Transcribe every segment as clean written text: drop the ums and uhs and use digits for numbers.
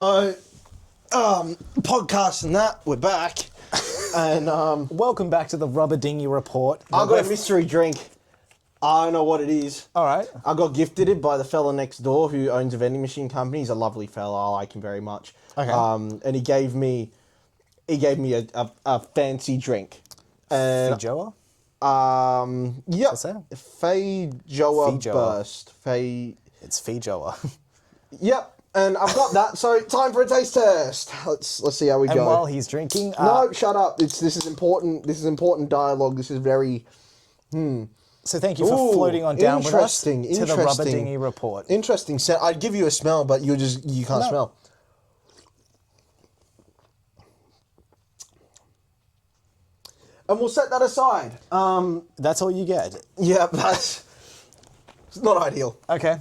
Oh, podcast and that, we're back. And Welcome back to the Rubber Dinghy Report. I got a mystery drink. I don't know what it is. All right. I got gifted it by the fella next door who owns a vending machine company. He's a lovely fella. I like him very much. Okay. And he gave me a fancy drink. And Feijoa? yep. What's that? Feijoa Burst. It's Feijoa. Yep. And I've got that. So time for a taste test. Let's see how we And go. while he's drinking... No, shut up. This is important. This is important dialogue. This is very... So thank you for floating on down with us to the Rubber Dinghy Report. Interesting. So I'd give you a smell, but you can't smell. And we'll set that aside. That's all you get. Yeah, that's it's not ideal. Okay.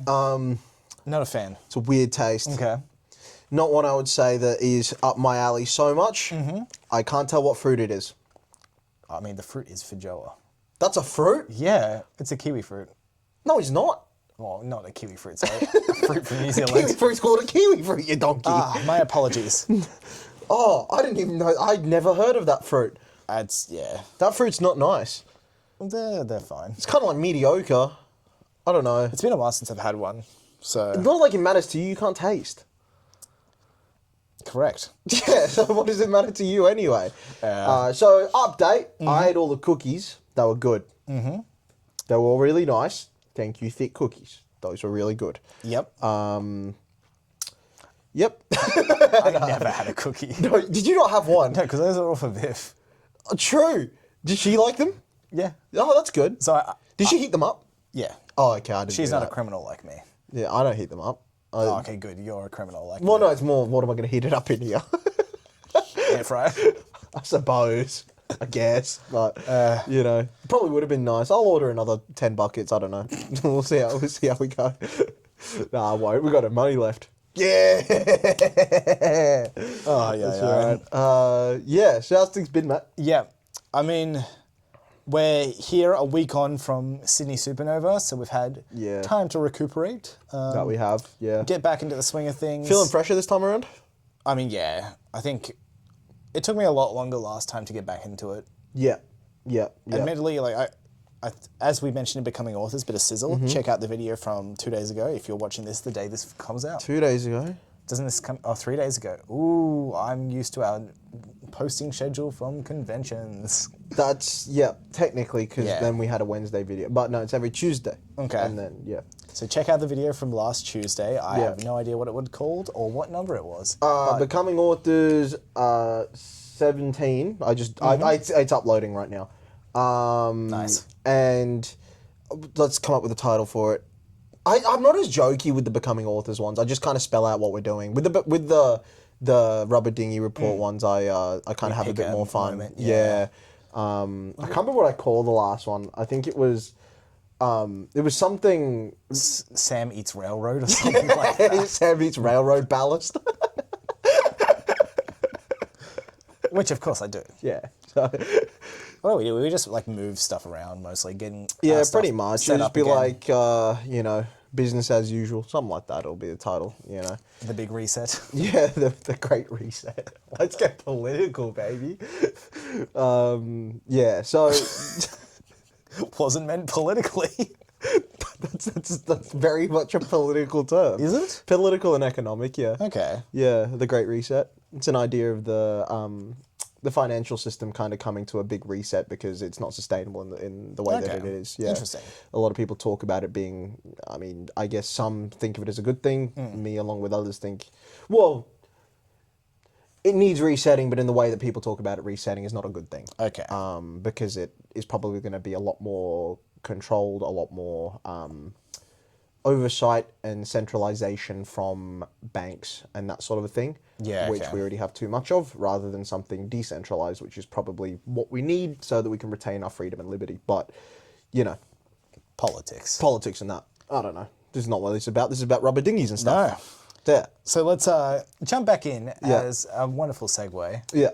Not a fan. It's a weird taste. Okay. Not one I would say that is up my alley so much. Mm-hmm. I can't tell what fruit it is. I mean, the fruit is Feijoa. That's a fruit? Yeah, it's a kiwi fruit. No, it's not. Well, not a kiwi fruit, sorry. A fruit from New Zealand. Kiwi fruit's called a kiwi fruit, you donkey. My apologies. Oh, I didn't even know. I'd never heard of that fruit. Yeah. That fruit's not nice. They're fine. It's kind of like mediocre. I don't know. It's been a while since I've had one, so... Not like it matters to you. You can't taste. Correct. Yeah, so what does it matter to you anyway? So, update. I ate all the cookies. They were good. Mm-hmm. They were all really nice. Thank you, thick cookies. Those were really good. Yep. Yep. I never had a cookie. No, did you not have one? No, because those are all for Viv. True. Did she like them? Yeah. Oh, that's good. So, Did she heat them up? yeah. Oh, okay. I didn't She's do not that. a criminal like me. Yeah, I don't heat them up. Oh, okay, good. You're a criminal like me. Well, no, it's more, what am I going to heat it up in here? Air fryer. I suppose. I guess. But, you know, probably would have been nice. I'll order another 10 buckets. I don't know. we'll see how we go. Nah, I won't. We've got no money left. Yeah. Oh, yeah, That's yeah. all right. Yeah, so how's things been, Matt? Yeah. I mean, we're here a week on from Sydney Supernova, so we've had time to recuperate. That we have, yeah. Get back into the swing of things. Feeling fresher this time around? I mean, yeah. I think it took me a lot longer last time to get back into it. Yeah. Admittedly, like as we mentioned in Becoming Authors, bit of sizzle. Check out the video from 2 days ago if you're watching this the day this comes out. 2 days ago? Doesn't this come... Oh, 3 days ago. Ooh, I'm used to our posting schedule from conventions. That's, technically, because then we had a Wednesday video. But no, it's every Tuesday. Okay. And then, So check out the video from last Tuesday. I have no idea what it would called or what number it was. Becoming Authors 17. It's uploading right now. Nice. And let's come up with a title for it. I'm not as jokey with the Becoming Authors ones. I just kind of spell out what we're doing. With the Rubber Dinghy Report ones, I kind of have a bit more fun. Moment, yeah. I can't remember what I called the last one. I think it was something... Sam Eats Railroad or something like that. Sam Eats Railroad Ballast. Which, of course, I do. Yeah. So... What do we do? We just, like, move stuff around, mostly, getting stuff pretty much. set It'll up just be again. like, business as usual. Something like that will be the title, The big reset. Yeah, the Great Reset. Let's get political, baby. So... Wasn't meant politically. That's very much a political term. Is it? Political and economic, yeah. Okay. Yeah, the Great Reset. It's an idea of the financial system kind of coming to a big reset because it's not sustainable in the way that it is. Yeah. Interesting. A lot of people talk about it being, I mean, I guess some think of it as a good thing. Me, along with others, think, well, it needs resetting, but in the way that people talk about it, resetting is not a good thing. Okay. Because it is probably going to be a lot more controlled, a lot more oversight and centralization from banks and that sort of a thing. Yeah, which we already have too much of, rather than something decentralized, which is probably what we need so that we can retain our freedom and liberty. But, Politics. Politics and that. I don't know. This is not what this is about. This is about rubber dinghies and stuff. No. Yeah. So let's jump back in as a wonderful segue. Yeah.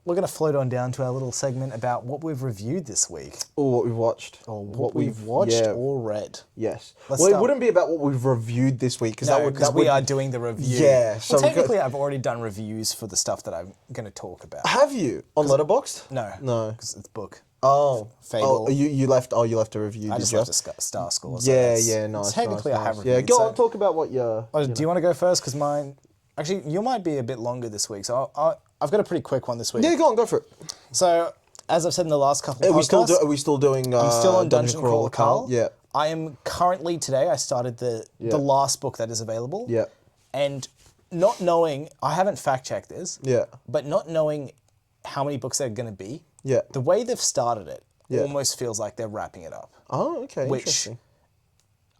we're going to float on down to our little segment about what we've reviewed this week. Or what we've watched. Or what we've watched or read. Yes. Let's Well, start- it wouldn't be about what we've reviewed this week, because we are doing the review. Yeah, so well, we've got- technically, I've already done reviews for the stuff that I'm going to talk about. Have you? On Letterboxd? No. Because it's book. Oh. Fable. Oh, you left a review, I did just you? left a star score. So Yeah, nice. Technically, nice, I have nice. reviewed. Yeah, go so- on, talk about what you're... Do you want to go first? Because mine... Actually, you might be a bit longer this week, so I've got a pretty quick one this week. Yeah, go on, go for it. So, as I've said in the last couple of Are podcasts... we still doing... I'm still on Dungeon Crawler Carl. Yeah. I am currently, today, I started the last book that is available. Yeah. And not knowing... I haven't fact-checked this. Yeah. But not knowing how many books there are going to be... Yeah. The way they've started it almost feels like they're wrapping it up. Oh, okay, Which interesting.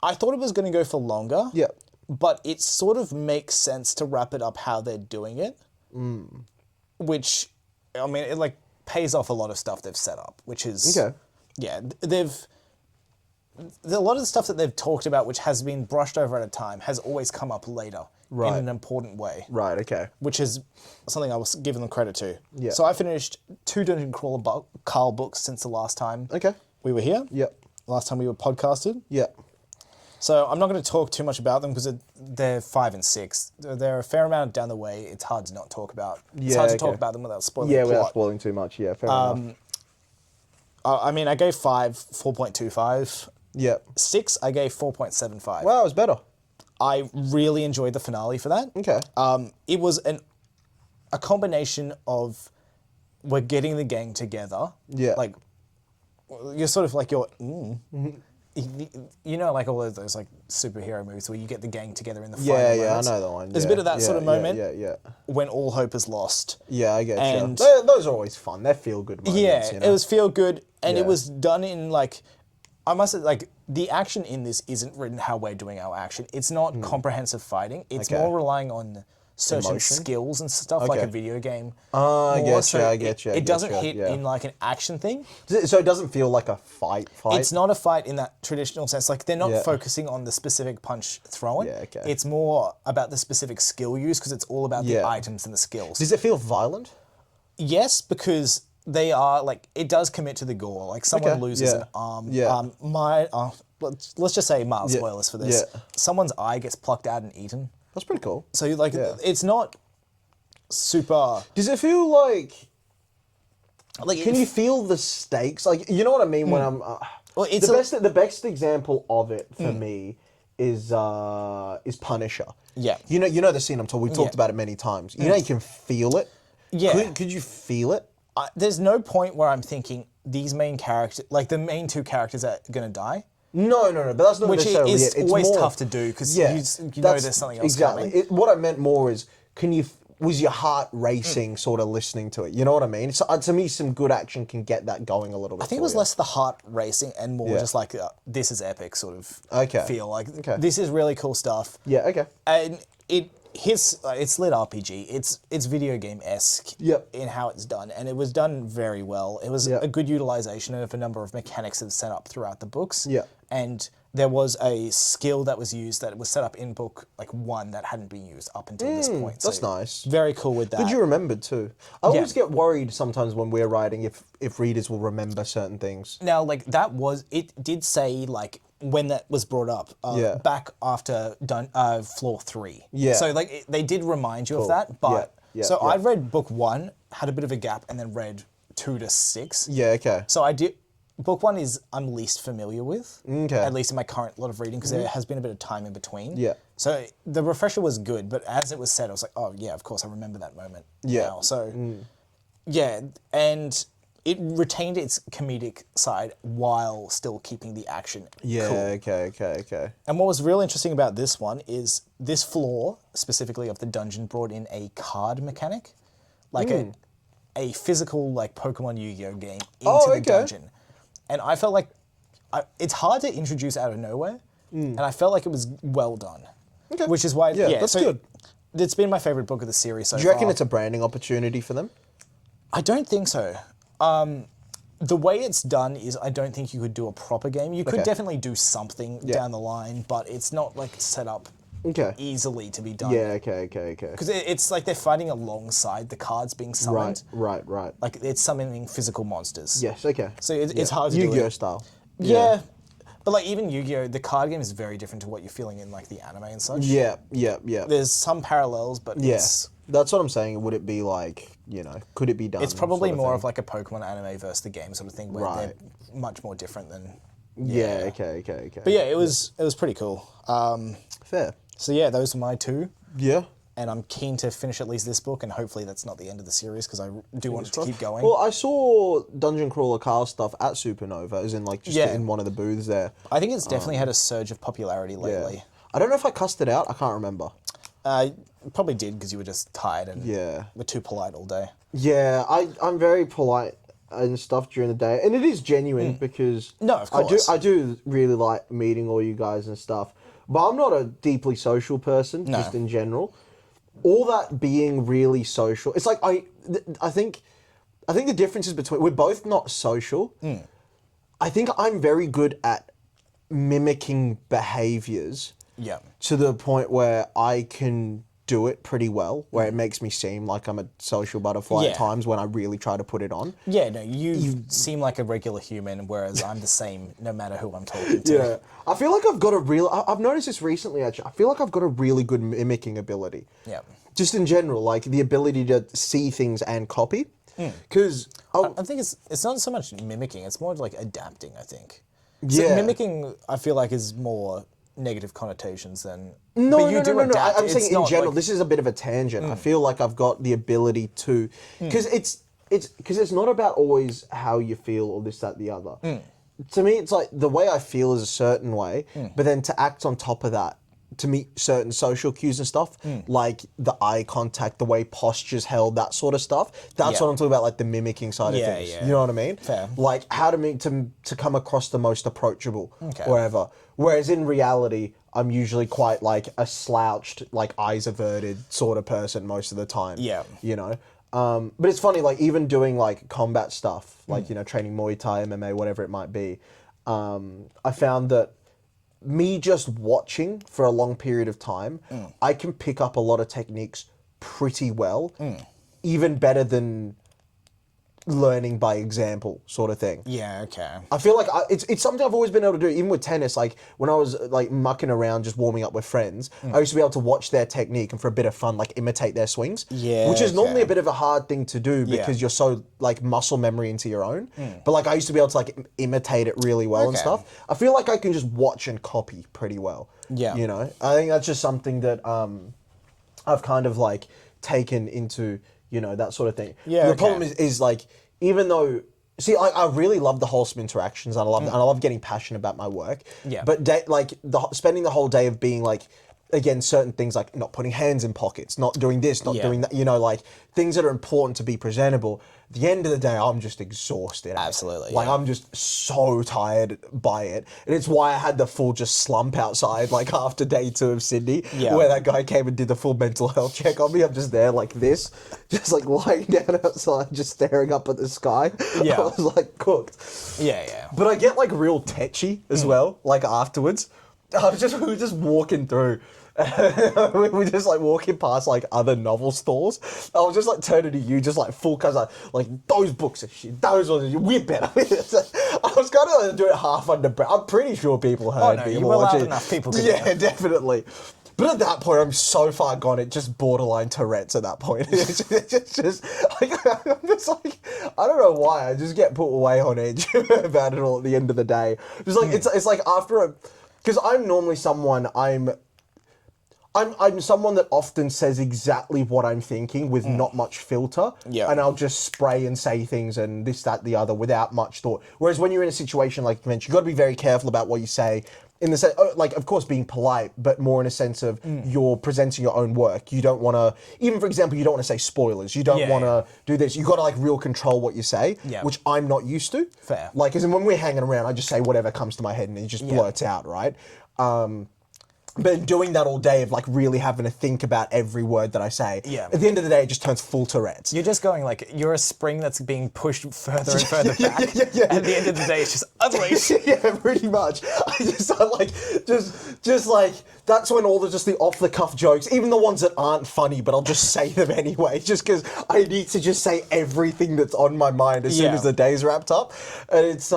I thought it was going to go for longer. Yeah. But it sort of makes sense to wrap it up how they're doing it. Which, I mean, it like pays off a lot of stuff they've set up, which is... Okay. Yeah, a lot of the stuff that they've talked about, which has been brushed over at a time, has always come up later in an important way. Right, okay. Which is something I was giving them credit to. Yeah. So I finished 2 Dungeon Crawler Carl books since the last time Okay. we were here. Yep. Last time we were podcasted. Yep. So I'm not going to talk too much about them because they're 5 and 6. They're a fair amount down the way. It's hard to not talk about. It's hard to talk about them without spoiling the plot. Without spoiling too much. Yeah, fair enough. I mean, I gave 5 4.25. Yep. 6, I gave 4.75. Wow, it was better. I really enjoyed the finale for that. Okay. It was a combination of we're getting the gang together. Yeah. Like, you're sort of like you know, like all of those like superhero movies where you get the gang together in the final moments. I know the one. There's a bit of that sort of moment Yeah. when all hope is lost. Yeah, I get And- you. Those are always fun. They're feel-good moments, Yeah, you know? it was feel good, and Yeah. it was done in like, I must say, like the action in this isn't written how we're doing our action. It's not comprehensive fighting. It's Okay. more relying on certain Emotion? skills and stuff like Okay. a video game. I More get so you, I get you, I It get doesn't you, hit yeah. in like an action thing. So it doesn't feel like a fight? It's not a fight in that traditional sense. Like they're not Yeah. focusing on the specific punch thrown. Yeah, okay. It's more about the specific skill use because it's all about the Yeah. items and the skills. Does it feel violent? Yes, because they are like it does commit to the gore. Like someone Okay, loses yeah, an arm. yeah. Let's just say mild Yeah, spoilers for this. yeah. Someone's eye gets plucked out and eaten. That's pretty cool. So like Yeah. it's not super. Does it feel like... Like Can you feel the stakes? Like, you know what I mean when I'm... Well, it's the best example of it for me is Punisher. Yeah. You know the scene I'm talking. We've talked about it many times. You know you can feel it. Yeah. Could you feel it? There's no point where I'm thinking these main characters, like the main 2 characters, are gonna die. No. But that's not Which necessarily is it. It's always more, tough to do because yeah, you know that's- there's something else exactly. coming. What I meant more is, was your heart racing sort of listening to it? You know what I mean? So, to me, some good action can get that going a little bit. I think it was less the heart racing and more Yeah. just like this is epic sort of Okay. feel. Like Okay. this is really cool stuff. Yeah. Okay. And it hits. It's lit RPG. It's video game esque. Yep. In how it's done, and it was done very well. It was Yep. a good utilization of a number of mechanics that's set up throughout the books. Yep. And there was a skill that was used that was set up in book like 1 that hadn't been used up until this point. That's So nice. Very cool with that. Good you remembered too. I always get worried sometimes when we're writing if readers will remember certain things. Now, like it did say like when that was brought up Yeah. back after floor 3. Yeah. So like they did remind you of that, but Yeah, so yeah. I read book 1, had a bit of a gap, and then read 2 to 6. Yeah. Okay. So I did. Book 1 is I'm least familiar with, Okay. at least in my current lot of reading, because there has been a bit of time in between. Yeah. So the refresher was good, but as it was said, I was like, oh yeah, of course I remember that moment. Yeah. Now. So yeah, and it retained its comedic side while still keeping the action Yeah. cool. Okay. And what was real interesting about this one is this floor, specifically of the dungeon, brought in a card mechanic, like a physical like Pokemon Yu-Gi-Oh game into the dungeon. And I felt like it's hard to introduce out of nowhere, and I felt like it was well done. Okay. Which is why, that's good. It's been my favorite book of the series so far. Do you reckon it's a branding opportunity for them? I don't think so. The way it's done is I don't think you could do a proper game. You could definitely do something down the line, but it's not like set up Okay. easily to be done. Yeah, okay. Because it's like they're fighting alongside the cards being summoned. Right. Like it's summoning physical monsters. Yes, okay. So it's hard to do Yu-Gi-Oh! it. Style. Yeah. But like even Yu-Gi-Oh, the card game is very different to what you're feeling in like the anime and such. Yeah. There's some parallels, but Yes. That's what I'm saying. Would it be like, could it be done? it's probably sort of more thing? of like a Pokemon anime versus the game sort of thing, where they're much more different than. Yeah, okay. But yeah, it was pretty cool. Fair. So yeah, those are my two. Yeah. And I'm keen to finish at least this book, and hopefully that's not the end of the series because I do want it to keep going. Well, I saw Dungeon Crawler Carl stuff at Supernova, as in like just in one of the booths there. I think it's definitely had a surge of popularity lately. Yeah. I don't know if I cussed it out. I can't remember. Probably did because you were just tired and were too polite all day. Yeah, I'm very polite and stuff during the day, and it is genuine because No, of course. I do really like meeting all you guys and stuff, but I'm not a deeply social person just in general. All that being really social, it's like I think the difference is between we're both not social. I think I'm very good at mimicking behaviors. Yeah. To the point where I can do it pretty well, where it makes me seem like I'm a social butterfly at times when I really try to put it on. Yeah, no, you seem like a regular human, whereas I'm the same no matter who I'm talking to. Yeah. I feel like I've noticed this recently actually. I feel like I've got a really good mimicking ability. Yeah. Just in general, like the ability to see things and copy. Because I think it's not so much mimicking, it's more like adapting, I think. Yeah. So mimicking, I feel like, is more negative connotations than... No, but you no, do no, no, no. adapt. I'm It's saying in not general. like- This is a bit of a tangent. I feel like I've got the ability to, because it's not about always how you feel or this, that, the other. To me, it's like the way I feel is a certain way, but then to act on top of that, to meet certain social cues and stuff, like the eye contact, the way posture's held, that sort of stuff. That's what I'm talking about, like the mimicking side of things. Yeah. You know what I mean? Fair. Like how to make to come across the most approachable, wherever. Whereas in reality, I'm usually quite like a slouched, like eyes averted sort of person most of the time. Yeah. You know? But it's funny, like even doing like combat stuff, like, training Muay Thai, MMA, whatever it might be. I found that me just watching for a long period of time, I can pick up a lot of techniques pretty well, even better than learning by example sort of thing. Yeah, okay. I feel like it's something I've always been able to do, even with tennis. Like when I was like mucking around, just warming up with friends, I used to be able to watch their technique and for a bit of fun, like imitate their swings. Yeah, which is normally okay. a bit of a hard thing to do because you're so like muscle memory into your own. But like I used to be able to like imitate it really well and Okay. stuff. I feel like I can just watch and copy pretty well. Yeah. You know, I think that's just something that I've kind of like taken into, that sort of thing. Yeah, The okay. problem is like, even though, see, I really love the wholesome interactions and I love getting passionate about my work. Yeah. But spending the whole day of being like, again, certain things like not putting hands in pockets, not doing this, not doing that, like things that are important to be presentable. At the end of the day, I'm just exhausted. Absolutely, Like yeah. I'm just so tired by it. And it's why I had the full just slump outside, like after day 2 of Sydney, Yeah. where that guy came and did the full mental health check on me. I'm just there like this, just like lying down outside, just staring up at the sky. Yeah. I was like cooked. Yeah. But I get like real tetchy as well, like afterwards. We were just walking through. We were just like walking past like other novel stores. I was just like turning to you, just like full cuz like those books are shit. Those ones are we're better. I was kind of doing it half under breath. I'm pretty sure people heard no, me. you were loud watching. enough, people could Yeah, hear. definitely. But at that point, I'm so far gone. It just borderline Tourette's at that point. It's just like I'm just like I don't know why. I just get put way on edge about it all at the end of the day. Just like it's like after because I'm normally someone I'm someone that often says exactly what I'm thinking with not much filter. Yeah. And I'll just spray and say things and this, that, the other without much thought. Whereas when you're in a situation like you mentioned, you've got to be very careful about what you say. In the sense, like, of course, being polite, but more in a sense of you're presenting your own work. You don't want to, even for example, you don't want to say spoilers. You don't want to do this. You've got to like real control what you say, which I'm not used to. Fair. Like, as in when we're hanging around, I just say whatever comes to my head and it just blurts out, right? But doing that all day of like really having to think about every word that I say. Yeah. At the end of the day, it just turns full Tourette's. You're just going like, you're a spring that's being pushed further and further back. Yeah. At the end of the day, it's just unleashed. Yeah, pretty much. I like, just like, that's when all just the off the cuff jokes, even the ones that aren't funny, but I'll just say them anyway, just because I need to just say everything that's on my mind as soon as the day's wrapped up. And it's,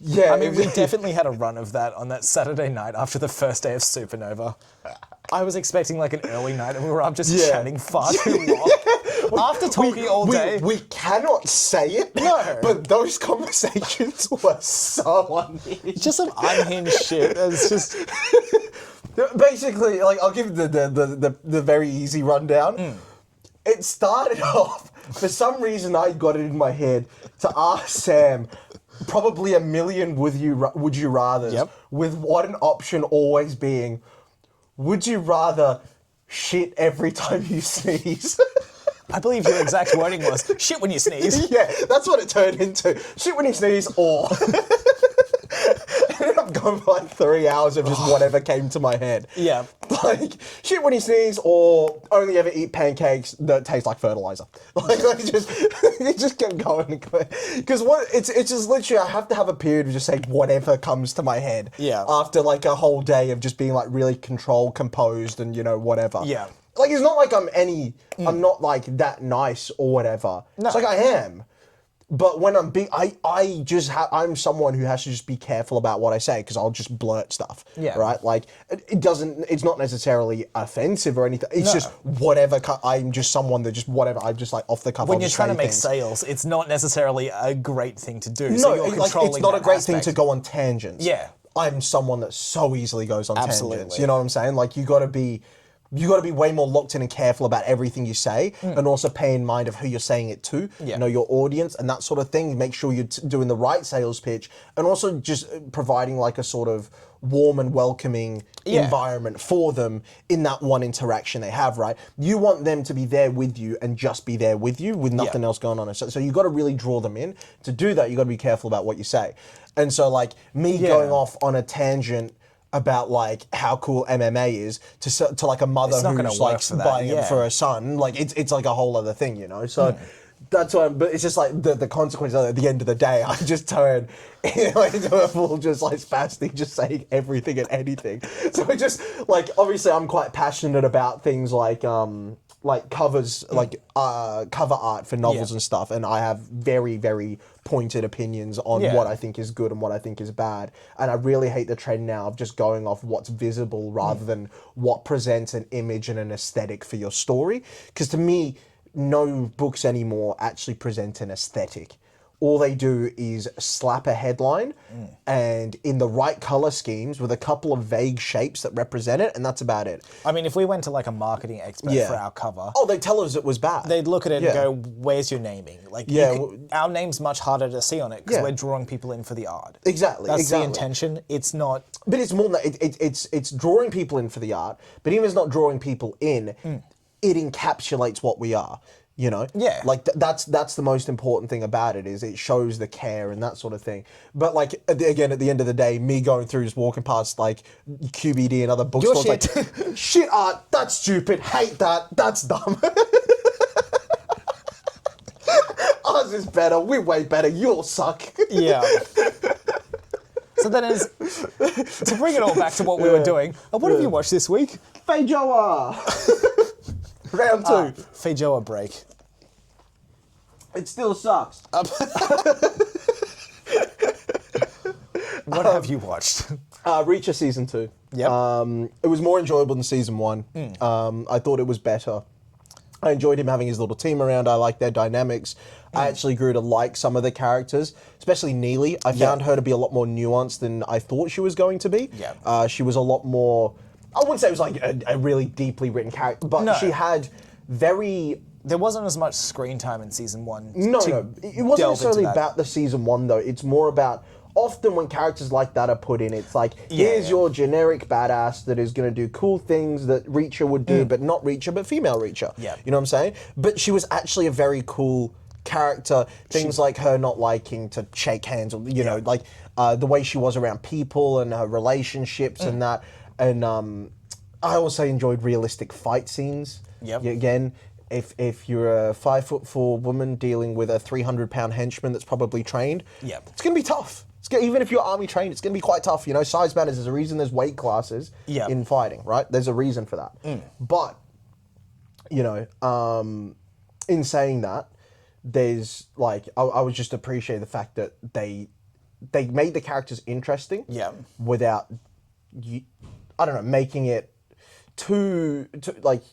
yeah. I mean, we definitely had a run of that on that Saturday night after the first day of Supernova. I was expecting like an early night and we were up just chatting far too long. After talking all day. We cannot say it, but those conversations were so unhinged. Just some unhinged shit. It's just... Basically, like, I'll give the very easy rundown. It started off, for some reason I got it in my head to ask Sam probably a million would you rathers, with one option always being, would you rather shit every time you sneeze? I believe your exact wording was, shit when you sneeze. Yeah, that's what it turned into. Shit when you sneeze, or... I ended up going for like 3 hours of just whatever came to my head. Yeah. Like, shit when you sneeze, or only ever eat pancakes that taste like fertilizer. Like it just kept going. Because it's just literally, I have to have a period of just saying whatever comes to my head. Yeah. After like a whole day of just being like really controlled, composed, and whatever. Yeah. Like, it's not like I'm not like that nice or whatever. No. It's like I am. But when I'm big, I'm someone who has to just be careful about what I say, because I'll just blurt stuff. Yeah. Right? Like, it's not necessarily offensive or anything. It's just whatever. I'm just someone that just whatever. I'm just like off the cuff. When you're trying to make sales, it's not necessarily a great thing to do. No, so you're like, it's not a great thing to go on tangents. Yeah. I'm someone that so easily goes on Absolutely. tangents. You know what I'm saying? Like, you got to be way more locked in and careful about everything you say, and also pay in mind of who you're saying it to, know your audience and that sort of thing. Make sure you're doing the right sales pitch, and also just providing like a sort of warm and welcoming environment for them in that one interaction they have, right? You want them to be there with you and just be there with you with nothing else going on. So you got to really draw them in. To do that, you got to be careful about what you say. And so like me going off on a tangent about like how cool MMA is to like a mother who's like buying it for her son, like it's like a whole other thing, So that's why. But it's just like the consequences at the end of the day, I just turn into a full just like spastic, just saying everything and anything. So I just like, obviously I'm quite passionate about things like covers, like cover art for novels and stuff, and I have very, very pointed opinions on what I think is good and what I think is bad. And I really hate the trend now of just going off what's visible rather than what presents an image and an aesthetic for your story. Because to me, no books anymore actually present an aesthetic. All they do is slap a headline and in the right color schemes with a couple of vague shapes that represent it, and that's about it. I mean, if we went to like a marketing expert for our cover... Oh, they'd tell us it was bad. They'd look at it and go, where's your naming? Like, our name's much harder to see on it because we're drawing people in for the art. Exactly. That's the intention. It's not... But it's more than that. It's drawing people in for the art, but even if it's not drawing people in, it encapsulates what we are. Yeah. Like that's the most important thing about it, is it shows the care and that sort of thing. But like again, at the end of the day, me going through just walking past like QBD and other bookstores, like shit art, that's stupid, hate that, that's dumb. Ours is better, we're way better, you'll suck. Yeah. So then is to bring it all back to what we were doing. What have you watched this week? Feijoa. Round 2. Feijoa break. It still sucks. What have you watched? Reacher season 2. Yep. It was more enjoyable than season 1. I thought it was better. I enjoyed him having his little team around. I liked their dynamics. I actually grew to like some of the characters, especially Neely. I found her to be a lot more nuanced than I thought she was going to be. Yeah. She was a lot more... I wouldn't say it was like a really deeply written character, but she had very... There wasn't as much screen time in season 1. No. It wasn't necessarily about the season 1, though. It's more about... Often when characters like that are put in, it's like, here's your generic badass that is going to do cool things that Reacher would do, but not Reacher, but female Reacher. Yeah. You know what I'm saying? But she was actually a very cool character. Things like her not liking to shake hands, or, like the way she was around people and her relationships and that. And I also enjoyed realistic fight scenes. Yep. Again, if you're a 5'4" woman dealing with a 300-pound henchman that's probably trained, Yep. it's going to be tough. Even if you're army trained, it's going to be quite tough. You know, size matters. There's a reason there's weight classes in fighting, right? There's a reason for that. But, you know, in saying that, there's like, I was just appreciate the fact that they made the characters interesting without, I don't know, making it too like,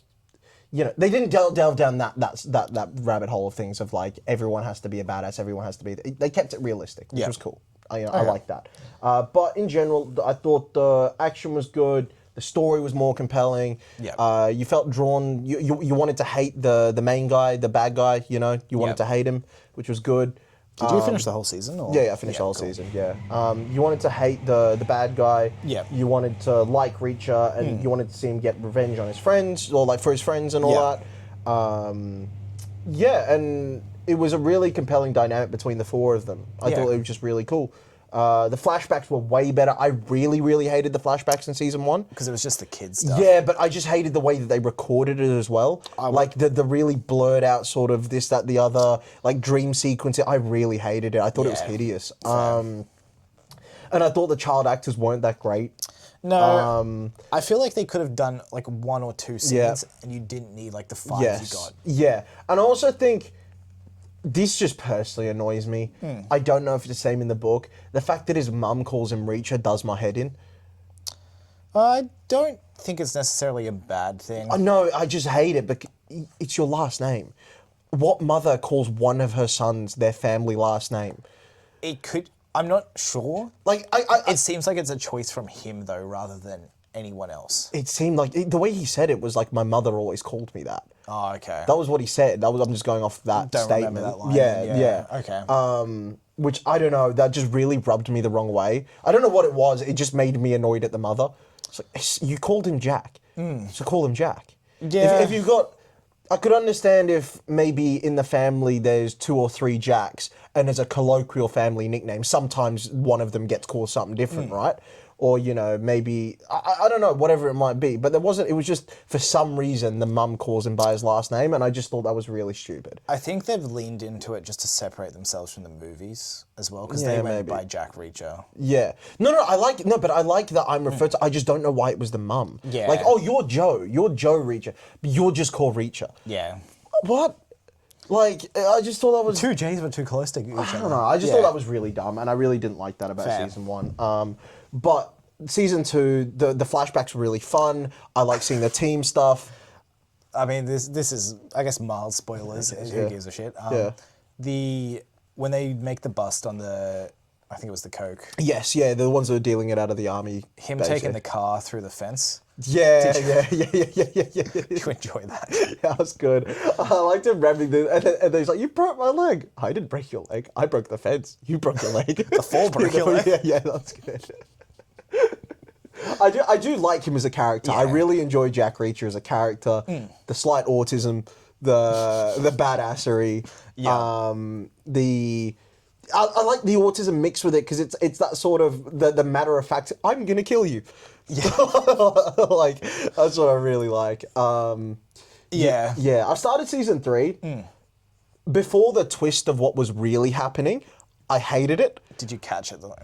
you know, they didn't delve down that rabbit hole of things of like everyone has to be a badass, everyone has to be. They kept it realistic, which was cool. I like that. But in general, I thought the action was good. The story was more compelling. Yeah. You felt drawn. You wanted to hate the main guy, the bad guy. You know, you wanted to hate him, which was good. Did you finish the whole season? Or? Yeah, I finished the whole season. Yeah. You wanted to hate the bad guy. Yeah. You wanted to like Reacher, and you wanted to see him get revenge on his friends, or like for his friends and all that. Yeah, and it was a really compelling dynamic between the four of them. I thought it was just really cool. The flashbacks were way better. I really, really hated the flashbacks in season 1. Because it was just the kids stuff. Yeah, but I just hated the way that they recorded it as well. Like the really blurred out sort of this, that, the other, like dream sequence. I really hated it. I thought it was hideous. And I thought the child actors weren't that great. No, I feel like they could have done like 1 or 2 scenes and you didn't need like the 5 you got. Yeah, and I also think this just personally annoys me. I don't know if it's the same in the book. The fact that his mum calls him Reacher does my head in. I don't think it's necessarily a bad thing. No, I just hate it, but it's your last name. What mother calls one of her sons their family last name? It could... I'm not sure. Like, it seems like it's a choice from him, though, rather than anyone else. It seemed like... the way he said it was like, my mother always called me that. Oh, okay. That was what he said. I'm just going off that Don't statement. remember that line. Yeah. Okay. Which, I don't know, that just really rubbed me the wrong way. I don't know what it was. It just made me annoyed at the mother. It's like, you called him Jack. So call him Jack. Yeah. If you've got... I could understand if maybe in the family there's 2 or 3 Jacks and there's a colloquial family nickname. Sometimes one of them gets called something different, right? Or, you know, maybe, I don't know, whatever it might be. But there wasn't, it was just, for some reason, the mum calls him by his last name, and I just thought that was really stupid. I think they've leaned into it just to separate themselves from the movies as well, because they went by Jack Reacher. Yeah. No, but I like that I'm referred to, I just don't know why it was the mum. Yeah. Like, oh, you're Joe Reacher, but you're just called Reacher. Yeah. What? Like, I just thought that was... 2 J's were too close to each other. I don't know, I just thought that was really dumb, and I really didn't like that about season 1. But season 2, the flashbacks were really fun. I like seeing the team stuff. I mean, this is, I guess, mild spoilers. Who gives a shit? When they make the bust on the, I think it was the Coke. Yes, yeah, the ones that are dealing it out of the army. Him taking the car through the fence. Yeah. Did you enjoy that? Yeah, that was good. I liked him ramming and he's like, you broke my leg. I didn't break your leg. I broke the fence. You broke your leg. The fall broke your leg. Yeah, that's good. I do like him as a character. I really enjoy Jack Reacher as a character. The slight autism, the badassery. Yeah. I like the autism mixed with it because it's that sort of the matter of fact. I'm gonna kill you. Yeah. Like that's what I really like. Yeah. I started season 3 before the twist of what was really happening. I hated it. Did you catch it though?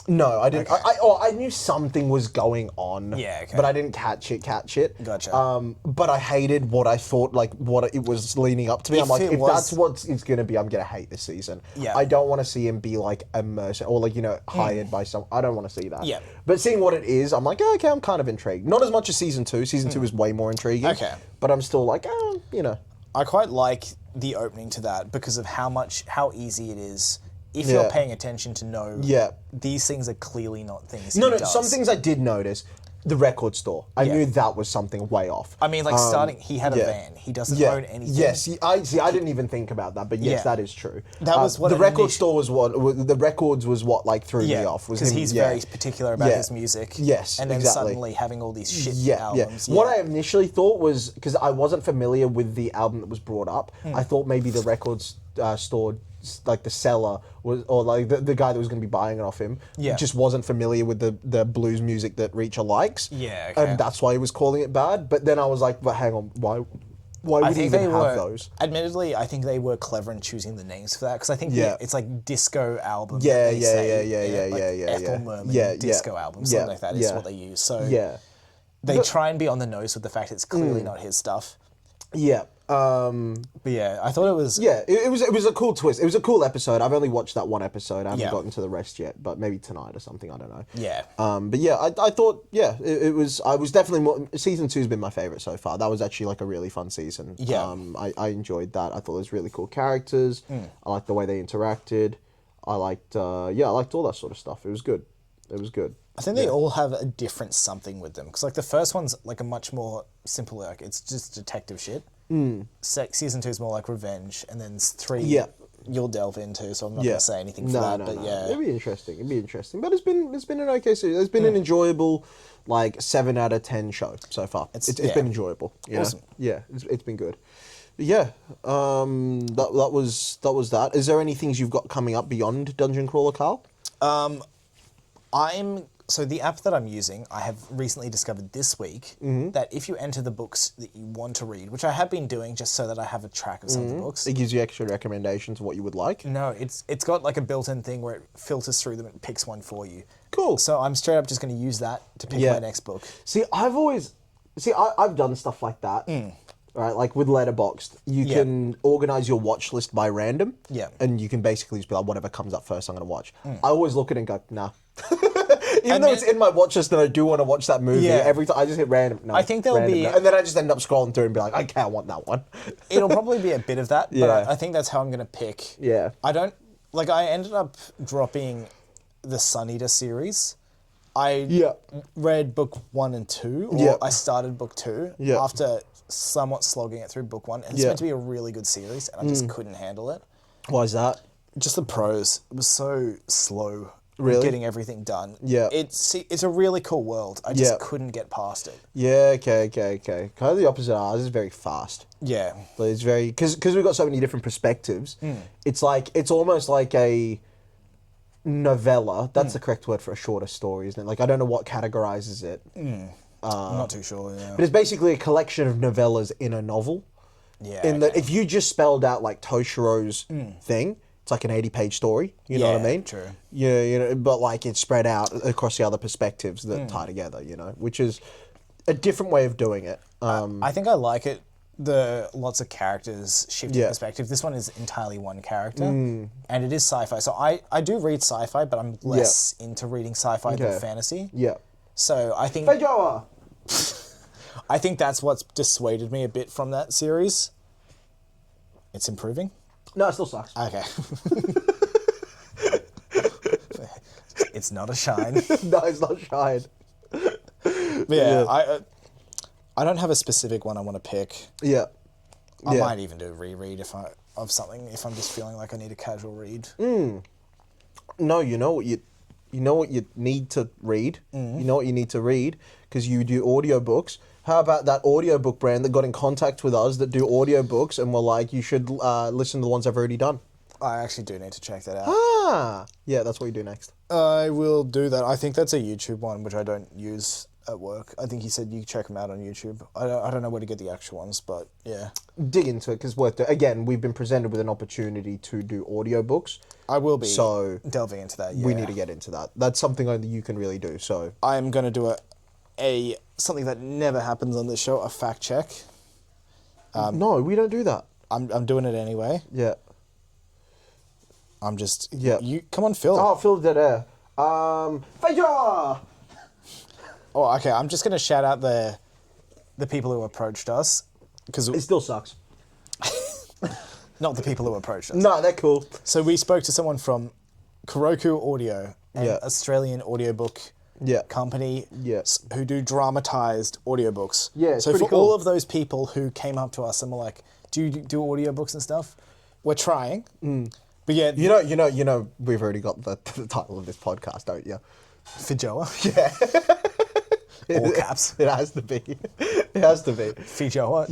No, I didn't. Okay. I knew something was going on. Yeah, okay. But I didn't catch it. Gotcha. But I hated what I thought, like, what it was leading up to be. I'm like, if that's what it's going to be, I'm going to hate this season. Yeah. I don't want to see him be, like, a mercenary or, like, you know, hired by some... I don't want to see that. Yeah. But seeing what it is, I'm like, okay, I'm kind of intrigued. Not as much as season 2. Season 2 is way more intriguing. Okay. But I'm still like, you know. I quite like the opening to that because of how easy it is... If you're paying attention to know these things are clearly not things No, he does. some things I did notice. The record store. I knew that was something way off. I mean, like starting, he had a van. He doesn't own anything. Yes, I didn't even think about that, but yes, that is true. That was what the record store was. The records was what like threw me off. Because he's very particular about his music. Yes, and then suddenly having all these shit albums. What I initially thought was because I wasn't familiar with the album that was brought up. I thought maybe the records store like the seller was, or like the guy that was going to be buying it off him, Yeah. just wasn't familiar with the blues music that Reacher likes. Yeah, okay. And that's why he was calling it bad. But then I was like, but hang on, why would he even have those? Admittedly, I think they were clever in choosing the names for that because I think Yeah. it's like disco album. Yeah, that they say, yeah. Ethel Merman Yeah, disco album, something like that is what they use. So Yeah. they try and be on the nose with the fact it's clearly not his stuff. Yeah. But yeah, I thought it was. Yeah, it was a cool twist. It was a cool episode. I've only watched that one episode. I haven't Yeah. gotten to the rest yet, but maybe tonight or something. I don't know. Yeah. But yeah, I thought it was. I was definitely more. Season 2's been my favorite so far. That was actually like a really fun season. Yeah. I enjoyed that. I thought it was really cool characters. I liked the way they interacted. I liked I liked all that sort of stuff. It was good. It was good. I think they all have a different something with them because like the first one's like a much more simple, like it's just detective shit. Season 2 is more like revenge, and then 3 you'll delve into. So I'm not gonna say anything for that. But yeah, it'd be interesting. It'd be interesting. But it's been an okay series. It's been an enjoyable, like 7 out of 10 show so far. It's been enjoyable. You know? Yeah, it's been good. But yeah, that was that. Is there any things you've got coming up beyond Dungeon Crawler, Carl? So the app that I'm using, I have recently discovered this week that if you enter the books that you want to read, which I have been doing just so that I have a track of some of the books. It gives you extra recommendations of what you would like. No, it's got like a built-in thing where it filters through them and picks one for you. Cool. So I'm straight up just going to use that to pick my next book. I've done stuff like that. Right, like with Letterboxd, you can organize your watch list by random. Yeah. And you can basically just be like, whatever comes up first, I'm going to watch. I always look at it and go, nah. Even though it's in my watch list and I do want to watch that movie, every time I just hit random. No, I think there'll be... no. And then I just end up scrolling through and be like, I can't want that one. It'll probably be a bit of that, but I think that's how I'm going to pick. Yeah. I ended up dropping the Sun Eater series. I read book 1 and 2, or I started book 2 after somewhat slogging it through book 1. And it's meant to be a really good series, and I just couldn't handle it. Why is that? Just the prose. It was so slow. Really? Getting everything done. Yeah. It's a really cool world. I just couldn't get past it. Yeah, okay. Kind of the opposite of ours. Is very fast. Yeah. But it's very... Because we've got so many different perspectives, it's almost like a novella. That's the correct word for a shorter story, isn't it? Like, I don't know what categorizes it. I'm not too sure, But it's basically a collection of novellas in a novel. Yeah. In that, if you just spelled out, like, Toshiro's thing... It's like an 80-page story, you know what I mean? True. Yeah, you know, but like it's spread out across the other perspectives that tie together, you know, which is a different way of doing it. I think I like it. The lots of characters shifting perspective. This one is entirely one character, and it is sci-fi. So I do read sci-fi, but I'm less into reading sci-fi than fantasy. Yeah. So I think Feijoa! I think that's what's dissuaded me a bit from that series. It's improving. No, it still sucks. Okay. It's not a shine. No, it's not shine. But yeah, I don't have a specific one I want to pick. Yeah. I might even do a reread if I'm just feeling like I need a casual read. No, you know what you need to read. You know what you need to read because you do audiobooks. How about that audiobook brand that got in contact with us that do audiobooks and were like, you should listen to the ones I've already done? I actually do need to check that out. Ah, yeah, that's what you do next. I will do that. I think that's a YouTube one, which I don't use at work. I think he said you check them out on YouTube. I don't know where to get the actual ones, but yeah. Dig into it because it's worth it. Again, we've been presented with an opportunity to do audiobooks. I will be delving into that, We need to get into that. That's something only you can really do, so... I'm going to do something that never happens on this show, a fact check. No, we don't do that. I'm doing it anyway. Yeah. I'm just... Yeah. You come on, Phil. Oh, Phil did air. Feijoa! Oh, okay. I'm just going to shout out the people who approached us. Because it still sucks. Not the people who approached us. No, they're cool. So we spoke to someone from Kuroku Audio, an Australian audiobook company who do dramatized audiobooks. Yeah, so for all of those people who came up to us and were like, do you do audiobooks and stuff? We're trying. But yeah, you know, we've already got the title of this podcast, don't you? Feijoa. Yeah. All caps. It has to be. It has to be. Feijoa. ...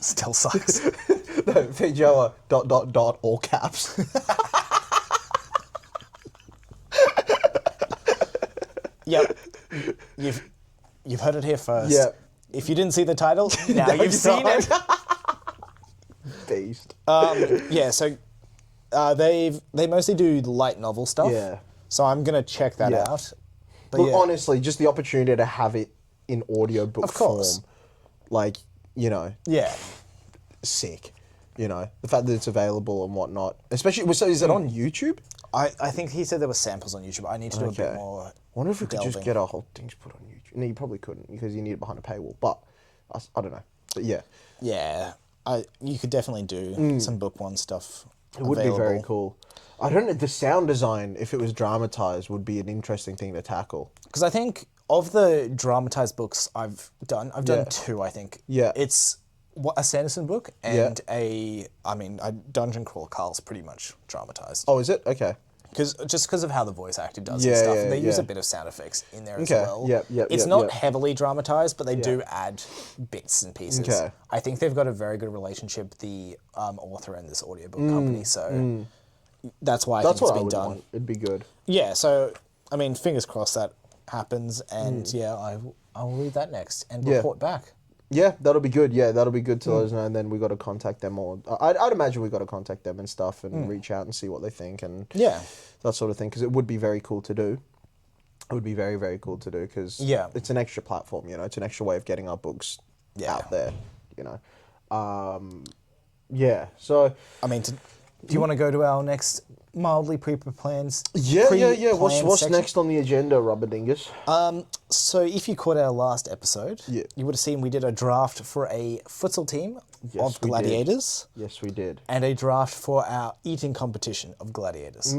Still sucks. Feijoa ... all caps. Yep. You've heard it here first. Yep. If you didn't see the title, now you've seen it. Beast. Yeah, so they mostly do light novel stuff. Yeah. So I'm gonna check that Yeah. out. But Look, yeah, honestly, just the opportunity to have it in audiobook Of course. form, like, you know, yeah. sick. You know, the fact that it's available and whatnot. Especially, so is it on YouTube? I think he said there were samples on YouTube. I need to do a bit more. Wonder if we could just delving. get our whole things put on YouTube. No, you probably couldn't because you need it behind a paywall. But I don't know. But yeah, Yeah, you could definitely do some book one stuff. it would be very cool. I don't know. The sound design, if it was dramatized, would be an interesting thing to tackle. Because I think of the dramatized books I've done Yeah. two. I think. Yeah. It's a Sanderson book and a Dungeon Crawl. Carl's pretty much dramatized. Oh, is it? Okay. Because of how the voice actor does Yeah, and stuff. yeah, They use yeah. a bit of sound effects in there Okay, as well. yep, It's yep, not yep. heavily dramatized, but they do add bits and pieces. Okay. I think they've got a very good relationship, the author and this audiobook company, so that's why That's I think what it's I been would done. want. It'd be good. Yeah, so, I mean, fingers crossed that happens, and I will read that next and report back. Yeah, that'll be good. Yeah, that'll be good to let us know, and then we got to contact them all. I'd imagine we got to contact them and stuff, and reach out and see what they think, and Yeah. that sort of thing, because it would be very cool to do. It would be very, very cool to do, because it's an extra platform, you know, it's an extra way of getting our books out there, you know. Yeah, so... I mean, do you want to go to our next mildly pre-plans? Yeah. What's section? next on the agenda, Rubber Dingus? So if you caught our last episode, Yeah. you would have seen we did a draft for a futsal team Yes, of we did. gladiators Yes, we did. and a draft for our eating competition of gladiators.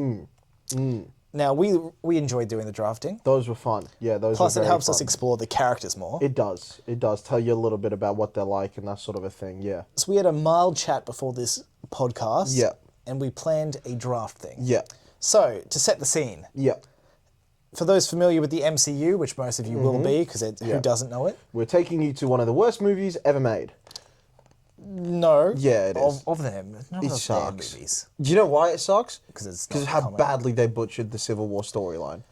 Now, we enjoyed doing the drafting. Those were fun. Yeah, those Plus, were it very helps us fun. explore the characters more. It does. It does. Tell you a little bit about what they're like and that sort of a thing, yeah. So we had a mild chat before this podcast. Yeah. And we planned a draft thing. Yeah. So, to set the scene, Yeah. for those familiar with the MCU, which most of you will be, because who doesn't know it? We're taking you to one of the worst movies ever made. No. Yeah, it is. Of them. None of their sucks. movies. Do you know why it sucks? Because it's Because not how common. badly they butchered the Civil War storyline.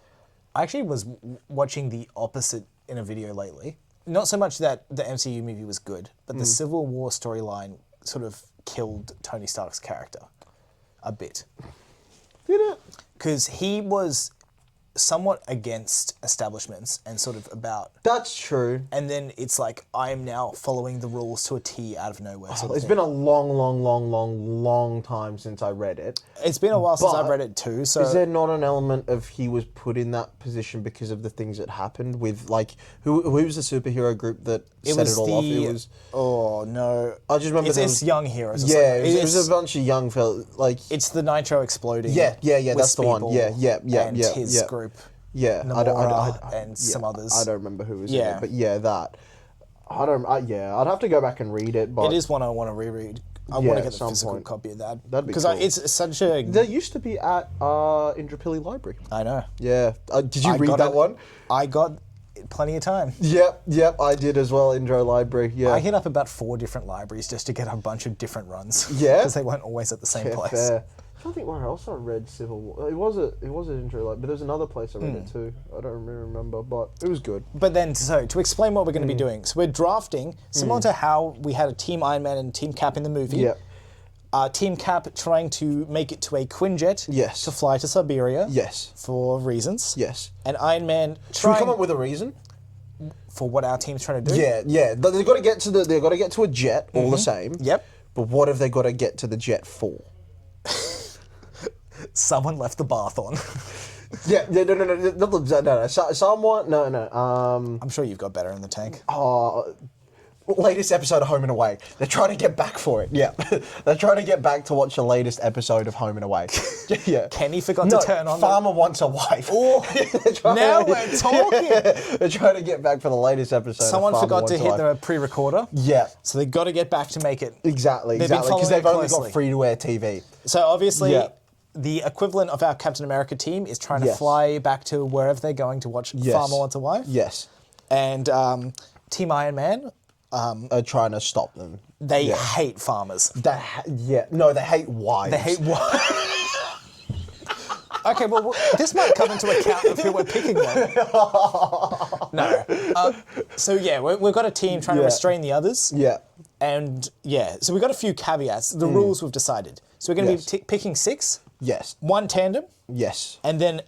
I actually was watching the opposite in a video lately. Not so much that the MCU movie was good, but the Civil War storyline sort of killed Tony Stark's character a bit. Did it? Because he was somewhat against establishments and sort of about... That's true. And then it's like, I am now following the rules to a T out of nowhere. Sort of It's thing. been a long time since I read it. It's been a while since But I've read it too, so... Is there not an element of he was put in that position because of the things that happened with, like, who was the superhero group that set it all off? It was... Oh, no. I just remember It's there this was- young heroes. It's Yeah, like- it was a bunch of young fellas, like... It's the nitro exploding. Yeah, with that's the one. Speedball Yeah, and his group. Yeah, Namora and some others. I don't remember who was in Yeah. it, but yeah, that. I'd have to go back and read it, but It is one I want to reread. I Yeah, want to at get the some physical point. copy of that. That'd be Because cool. it's such a... They used to be at Indrapilli Library. I know. Yeah, did you I read got that it. one? I got plenty of time. Yep, I did as well. Indra Library. Yeah, I hit up about 4 different libraries just to get a bunch of different runs. Yeah? Because they weren't always at the same place. fair. I don't think where else I read Civil War. It was an Indra Library, but there's another place I read it too. I don't really remember, but it was good. But then, so to explain what we're going to be doing, so we're drafting similar to how we had a Team Iron Man and Team Cap in the movie. Yep. Team Cap trying to make it to a Quinjet Yes. to fly to Siberia Yes. for reasons. Yes. And Iron Man Should we come trying up with a reason? for what our team's trying to do. Yeah. They've got to get to they've got to get to a jet, all the same. Yep. But what have they got to get to the jet for? Someone left the bath on. No. Someone, no. I'm sure you've got better in the tank. Latest episode of Home and Away. They're trying to get back for it. Yeah, they're trying to get back to watch the latest episode of Home and Away. Yeah. Kenny forgot to turn on Farmer wants a wife. Oh, now we're talking. They're trying to get back for the latest episode. Someone of Farmer forgot to Wants a hit Wife. the pre-recorder. Yeah. So they got to get back to make it. Exactly. They've been Because they've following only it closely. got free-to-air TV. So obviously, Yeah. the equivalent of our Captain America team is trying to Yes. fly back to wherever they're going to watch Yes. Farmer Wants a Wife. Yes. And Team Iron Man are trying to stop them. They hate farmers. They hate wives. They hate wives. Okay, well, this might come into account of who we're picking then. No. So yeah, we've got a team trying to restrain the others. Yeah. And so we've got a few caveats. The rules we've decided. So we're going to be picking 6. Yes. 1 tandem. Yes. And then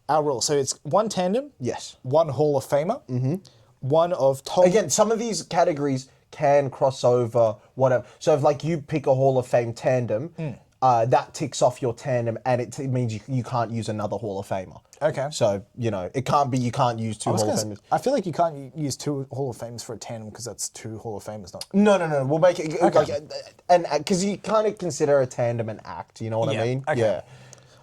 our rule. So it's 1 tandem. Yes. 1 Hall of Famer. Mm-hmm. 1 of Tom. Again, some of these categories can cross over, whatever. So if like you pick a Hall of Fame tandem, that ticks off your tandem, and it means you can't use another Hall of Famer. Okay. So, you can't be, you can't use 2 Hall of Famers. I feel like you can't use 2 Hall of Famers for a tandem because that's 2 Hall of Famers, not. No. We'll make it, because you kind of consider a tandem an act, you know what I mean? Okay. Yeah.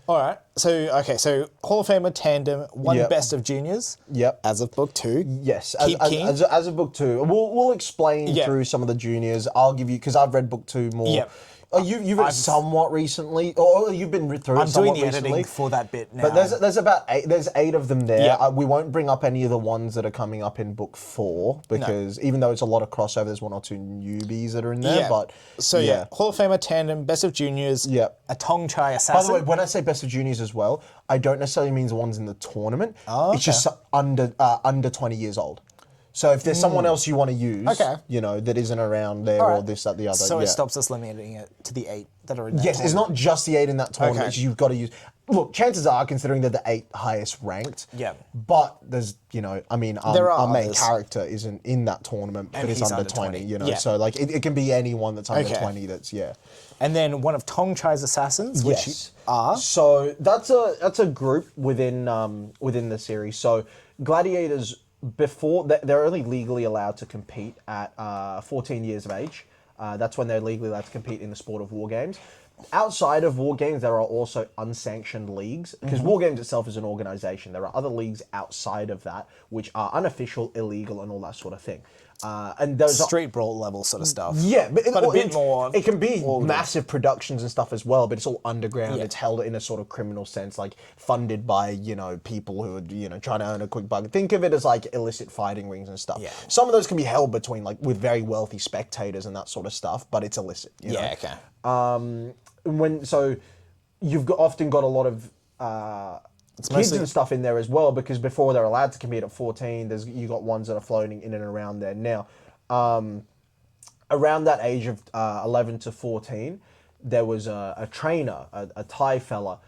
All right. So Hall of Famer tandem, 1 Best of Juniors. Yep. As of book 2. Yes. Keep King. As of book 2. We'll explain through some of the juniors. I'll give you, because I've read book 2 more. Yep. Oh, you've read somewhat recently, or you've been through it somewhat recently. I'm doing the editing for that bit now. But there's about 8. There's 8 of them there. Yep. We won't bring up any of the ones that are coming up in book 4 because even though it's a lot of crossover, there's 1 or 2 newbies that are in there. Yeah. But so Hall of Famer tandem, Best of Juniors. Yep. A Tong Chai assassin. By the way, when I say Best of Juniors as well, I don't necessarily mean the ones in the tournament. Oh, okay. It's just under 20 years old. So if there's someone else you want to use, that isn't around there or this, that, the other. So it stops us limiting it to the 8 that are in that tournament. It's not just the 8 in that tournament. Okay. You've got to use. Look, chances are, considering they're the 8 highest ranked. Yeah. But there's, our main others. character isn't in that tournament, but it's under 20. So like it can be anyone that's under 20. That's And then 1 of Tong Chai's assassins, which are. So that's a group within the series. So gladiators. Before they're only legally allowed to compete at 14 years of age. That's when they're legally allowed to compete in the sport of war games. Outside of war games, there are also unsanctioned leagues because war games itself is an organization. There are other leagues outside of that which are unofficial, illegal, and all that sort of thing. And those street brawl level sort of stuff. Yeah, but a bit more. It can be massive productions and stuff as well, but it's all underground. Yeah. It's held in a sort of criminal sense, like funded by people who are trying to earn a quick buck. Think of it as like illicit fighting rings and stuff. Yeah. Some of those can be held between with very wealthy spectators and that sort of stuff, but it's illicit. You know? Okay. So you've often got a lot of kids and stuff in there as well, because before they're allowed to compete at 14, you got ones that are floating in and around there now. Around that age of 11 to 14, there was a trainer, a Thai fella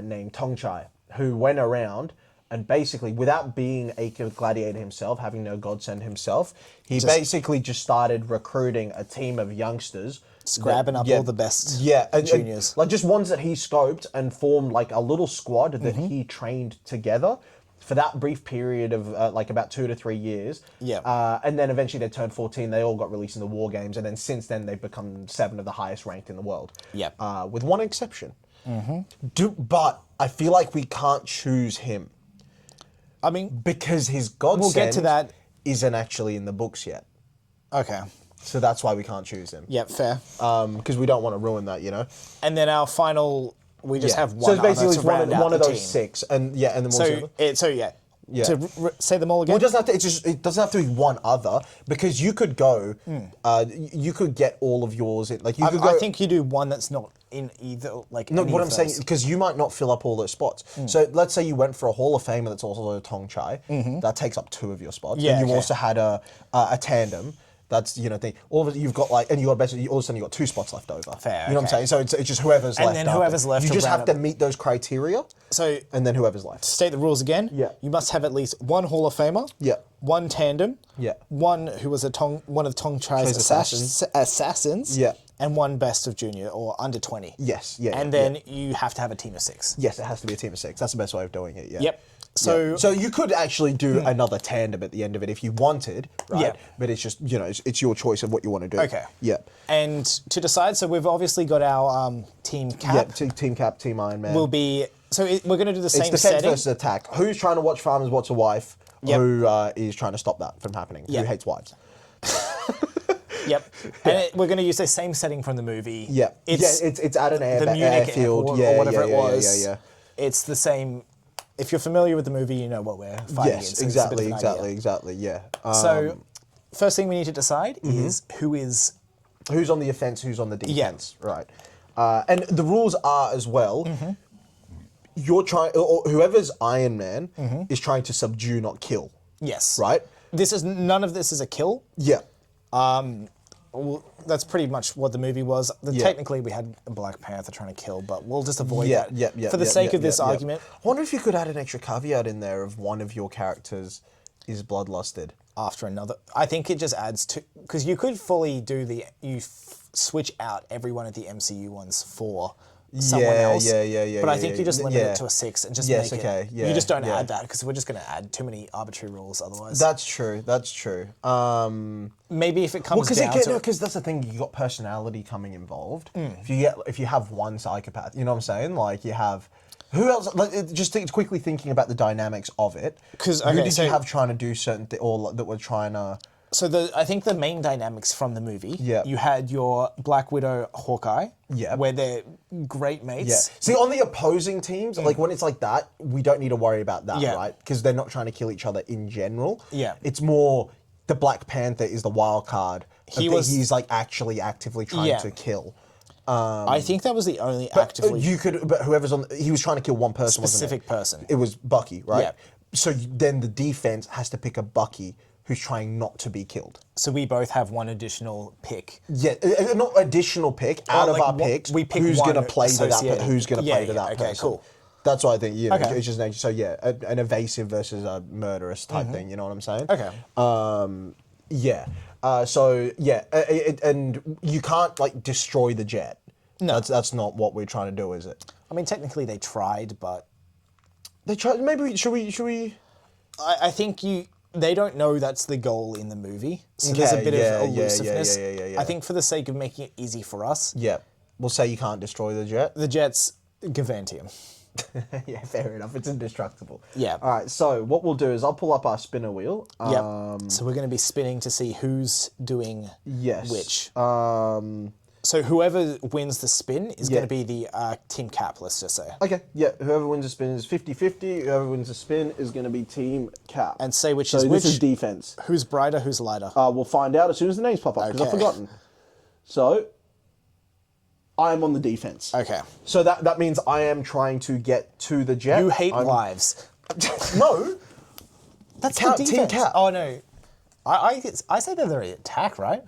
named Tong Chai, who went around and basically, without being a gladiator himself, having no godsend himself, he basically just started recruiting a team of youngsters. Grabbing up all the best juniors. Like just ones that he scoped and formed like a little squad that he trained together for that brief period of about 2 to 3 years. Yeah. And then eventually they turned 14, they all got released in the war games, and then since then they've become 7 of the highest ranked in the world. Yeah. With one exception. But I feel like we can't choose him. I mean, because his godsend we'll get to that. Isn't actually in the books yet. Okay. So that's why we can't choose him. Yep, fair. Because we don't want to ruin that, And then our final, we just have one. So it's basically to round out one of the those team. 6, and then we'll say them all again. Well, it doesn't have to be one other, because you could go, you could get all of yours in. Like you could go. I think you do one that's not in either. No, what I'm saying, because you might not fill up all those spots. So let's say you went for a Hall of Famer that's also a Tong Chai. That takes up 2 of your spots. Yeah, and you also had a tandem. That's thing. All of it, you've got and you got basically all of a sudden you got 2 spots left over. Fair. You know what I'm saying? So it's just whoever's left. And then whoever's left. You just have to meet those criteria. So and then whoever's left. State the rules again. Yeah. You must have at least 1 Hall of Famer. Yeah. 1 tandem. Yeah. 1 who was one of Tong Chai's assassins. Yeah. And 1 best of junior or under 20. Yes. Yeah. And then you have to have a team of 6. Yes, it has to be a team of 6. That's the best way of doing it. Yeah. Yep. So you could actually do another tandem at the end of it if you wanted, right? Yeah. But it's just it's your choice of what you want to do. Okay. Yeah. And to decide, so we've obviously got our team cap. Yeah. Team cap, team Iron Man. Will be we're going to do the same It's defense setting. versus attack. Who's trying to watch Farmers Watch a Wife? Yep. Who is trying to stop that from happening? Yep. Who hates wives? Yep. And we're going to use the same setting from the movie. Yeah. It's at an the Munich airfield. Airport or whatever it was. Yeah. It's the same. If you're familiar with the movie, you know what we're fighting Yes, in. So exactly. Yeah. So first thing we need to decide is who's on the offense, who's on the defense, right? And the rules are as well. You're trying, or whoever's Iron Man is trying to subdue, not kill. Yes. Right. None of this is a kill. Yeah. Well, that's pretty much what the movie was. Technically, we had a Black Panther trying to kill, but we'll just avoid that for the sake of this argument. I wonder if you could add an extra caveat in there of one of your characters is bloodlusted. After another, I think it just adds to, because you could fully do switch out every one of the MCU ones for someone else. But I think you just limit it to a 6 and just make it. You just don't add that because we're just going to add too many arbitrary rules otherwise. That's true. Maybe if it comes down to because that's the thing, you got personality coming involved. If you have one psychopath, you know what I'm saying? Like you have. Who else? Like, just quickly thinking about the dynamics of it. Because who did you have trying to do certain or that were trying to? So I think the main dynamics from the movie. Yeah. You had your Black Widow, Hawkeye. Yeah. Where they're great mates. Yeah. See, on the opposing teams, like when it's like that, we don't need to worry about that, right? Because they're not trying to kill each other in general. Yeah. It's more the Black Panther is the wild card. He's like actually actively trying to kill. I think that was the only actively. But whoever's on, he was trying to kill one person. Specific person. It was Bucky, right? Yeah. So then the defense has to pick a Bucky who's trying not to be killed. So we both have one additional pick. Yeah, not additional pick. Out of our picks, we pick who's one going to play to that? Who's going to play to that person? Okay, cool. That's what I think. It's just an evasive versus a murderous type thing. You know what I'm saying? Okay. And you can't like destroy the jet. No, that's not what we're trying to do, is it? I mean, technically they tried, but they tried. Maybe should we? I think they don't know that's the goal in the movie, so there's a bit of elusiveness. I think for the sake of making it easy for us, we'll say you can't destroy the jet. The jet's Gavantium. Yeah, fair enough. It's indestructible. Yeah. All right. So what we'll do is I'll pull up our spinner wheel. So we're going to be spinning to see who's doing which. So whoever wins the spin is going to be the Team Cap, let's just say. Okay, yeah. Whoever wins the spin is 50-50. Whoever wins the spin is going to be Team Cap. And say which is which. So this is defense. Who's brighter, who's lighter? We'll find out as soon as the names pop up, because I've forgotten. So, I am on the defense. Okay. So that means I am trying to get to the jet. You hate wives. No. That's the defense. Team Cap. Oh, no. I say that they're attack, right?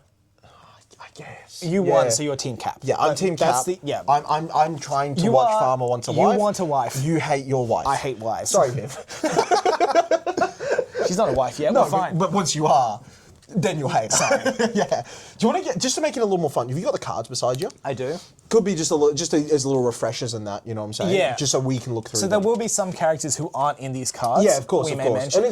I guess. You won, so you're Team Cap. Yeah, I'm Team Cap. I'm trying to watch Farmer Wants a Wife. You want a wife. You hate your wife. I hate wives. Sorry, Viv. She's not a wife yet. No, fine. But once you are, then you'll hate her. Yeah. Do you want to just to make it a little more fun? Have you got the cards beside you? I do. Could be just as little refreshers in that. You know what I'm saying? Yeah. Just so we can look through. So there will be some characters who aren't in these cards. Yeah, of course. And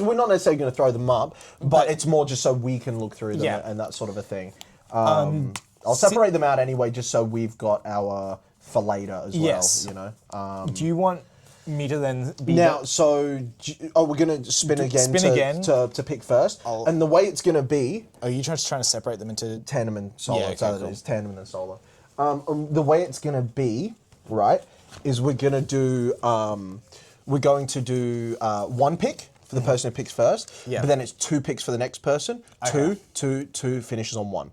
we're not necessarily going to throw them up, but it's more just so we can look through them and that sort of a thing. I'll separate them out anyway, just so we've got our for later as well. You know. Do you want me to then be now? So, we're gonna spin again to pick first, and the way it's gonna be. Are you trying to separate them into tandem and solar? Yeah, okay, It's tandem and solar. The way it's gonna be, right, is we're going to do one pick for the person who picks first, but then it's 2 picks for the next person. Okay. Two finishes on 1.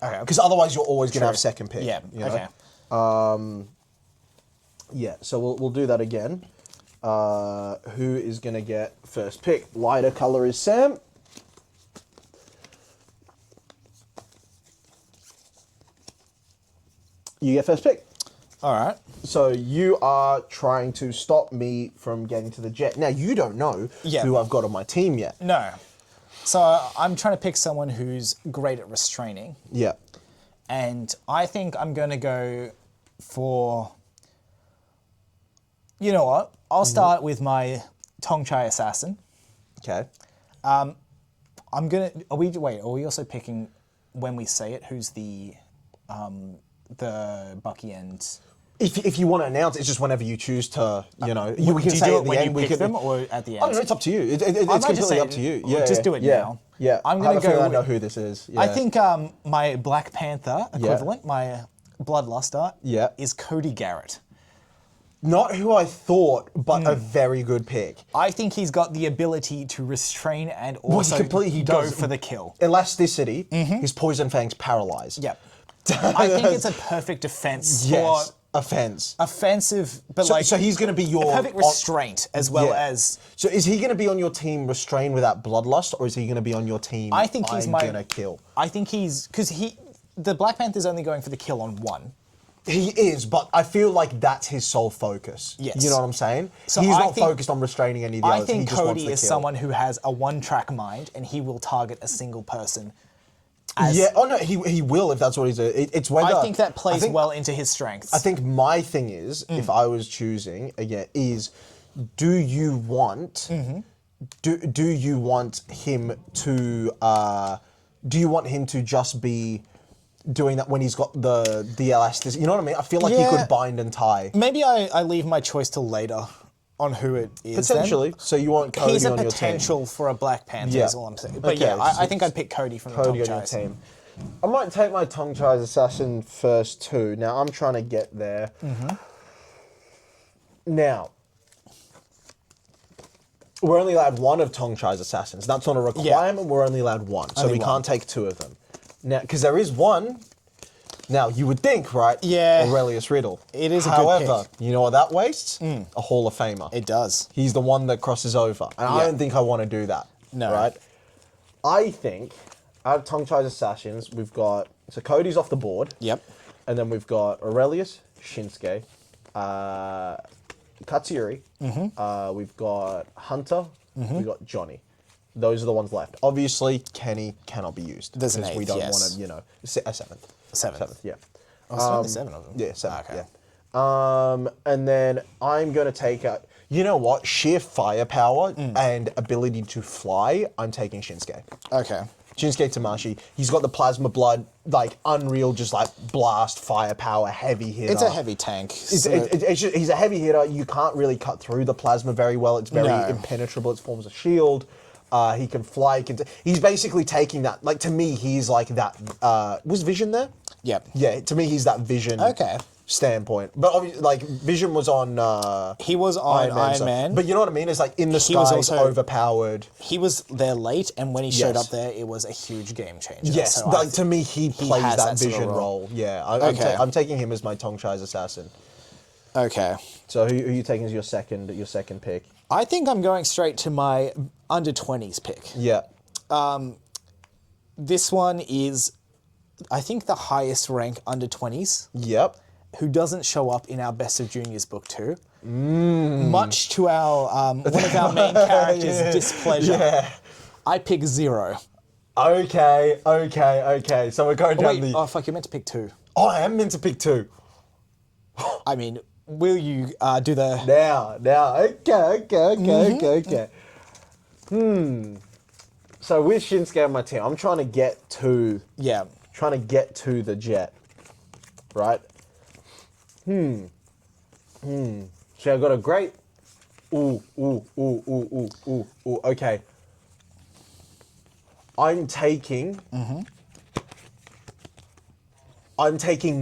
Okay. Because otherwise you're always going to have second pick. Yeah. You know? Okay. Yeah. So we'll do that again. Who is going to get first pick? Lighter color is Sam. You get first pick. All right. So you are trying to stop me from getting to the jet. Now you don't know who I've got on my team yet. No. So I'm trying to pick someone who's great at restraining. Yeah. And I think I'm going to go for... You know what? I'll start with my Tong Chai assassin. Okay. I'm going to... Are we also picking, when we say it, who's the Bucky and... If you want to announce it, it's just whenever you choose to, we can say do at it the when end. you pick them or at the end? Oh, no, it's up to you. It's completely up to you. Yeah, just do it now. Yeah, I'm going to go. I know who this is. Yeah. I think my Black Panther equivalent, my Bloodluster, is Cody Garrett. Not who I thought, but a very good pick. I think he's got the ability to restrain and also he go does. for the kill. Elasticity, his poison fang's paralyzed. Yep. I think it's a perfect defense Yes, for offensive, but so he's going to be your... perfect restraint as well as... So is he going to be on your team restrained without bloodlust, or is he going to be on your team I think he's going to kill? I think he's... Because the Black Panther's only going for the kill on one. He is, but I feel like that's his sole focus. Yes. You know what I'm saying? So he's I not think- focused on restraining any of the others. I think he just wants Cody the is kill. someone who has a one-track mind, and he will target a single person. Yeah, oh no, he will if that's what he's doing. It's whether... I think that plays well into his strengths. I think my thing is, if I was choosing, again, is do you want... Do you want him to... do you want him to just be doing that when he's got the elasticity? You know what I mean? I feel like he Yeah. could bind and tie. Maybe I leave my choice till later on who it is. Potentially. Then. So you want Cody He's a on your team. potential for a Black Panther, Yeah. is all I'm saying. But Okay, yeah, I so think I'd pick Cody from Cody the on your Tongue team. I might take my Tongue Chai's Assassin first too. Now, I'm trying to get there. Now, we're only allowed one of Tongue Chai's Assassins. That's not a requirement. We're only allowed one. So Only we one. can't take two of them. Now, because there is one. Now, you would think, right? Yeah. Aurelius Riddle. It is a good However, pick. you know what that wastes? A Hall of Famer. It does. He's the one that crosses over. And I Yeah. don't think I want to do that. No. Right? I think out of Tongue Chai's Assassins, we've got... So Cody's off the board. Yep. And then we've got Aurelius, Shinsuke, Katsuyori. We've got Hunter. We've got Johnny. Those are the ones left. Obviously, Kenny cannot be used. There's an because we eighth, don't yes. want to, a seventh. Seventh. Yeah. Oh, it's only 7 of them. Yeah, seventh, Okay. yeah. And then I'm going to take out... You know what? Sheer firepower and ability to fly, I'm taking Shinsuke. Okay. Shinsuke Tamashi, he's got the plasma blood, like unreal, just like blast, firepower, heavy hitter. It's a heavy tank. It's just, he's a heavy hitter. You can't really cut through the plasma very well. It's very No. impenetrable. It forms a shield. He can fly. He's basically taking that. Like to me, he's like that. Was Vision there? Yep. Yeah. To me, he's that Vision. Okay. Standpoint, but obviously, like Vision was on. He was on Iron so- Man. But you know what I mean? It's like in the He was skies, also- overpowered. He was there late, and when he showed Yes. up there, it was a huge game changer. Yes, So like, to me, he plays has that that sort of Vision role. role. Yeah, Okay. I'm taking him as my Tongue Chai's assassin. Okay. So who are you taking as your second pick? I think I'm going straight to my under 20s pick. Yeah. This one is, I think, the highest rank under 20s, Yep. who doesn't show up in our Best of Juniors book too. Much to our one of our main characters' displeasure. Yeah. I pick 0. Okay. So we're going down Wait, the. oh fuck, you're meant to pick 2. Oh, I am meant to pick 2. I mean, will you do the... Now. Okay. So with Shinsuke on my team, I'm trying to get to Yeah. the jet. Right? So I got a great. Ooh. Okay. I'm taking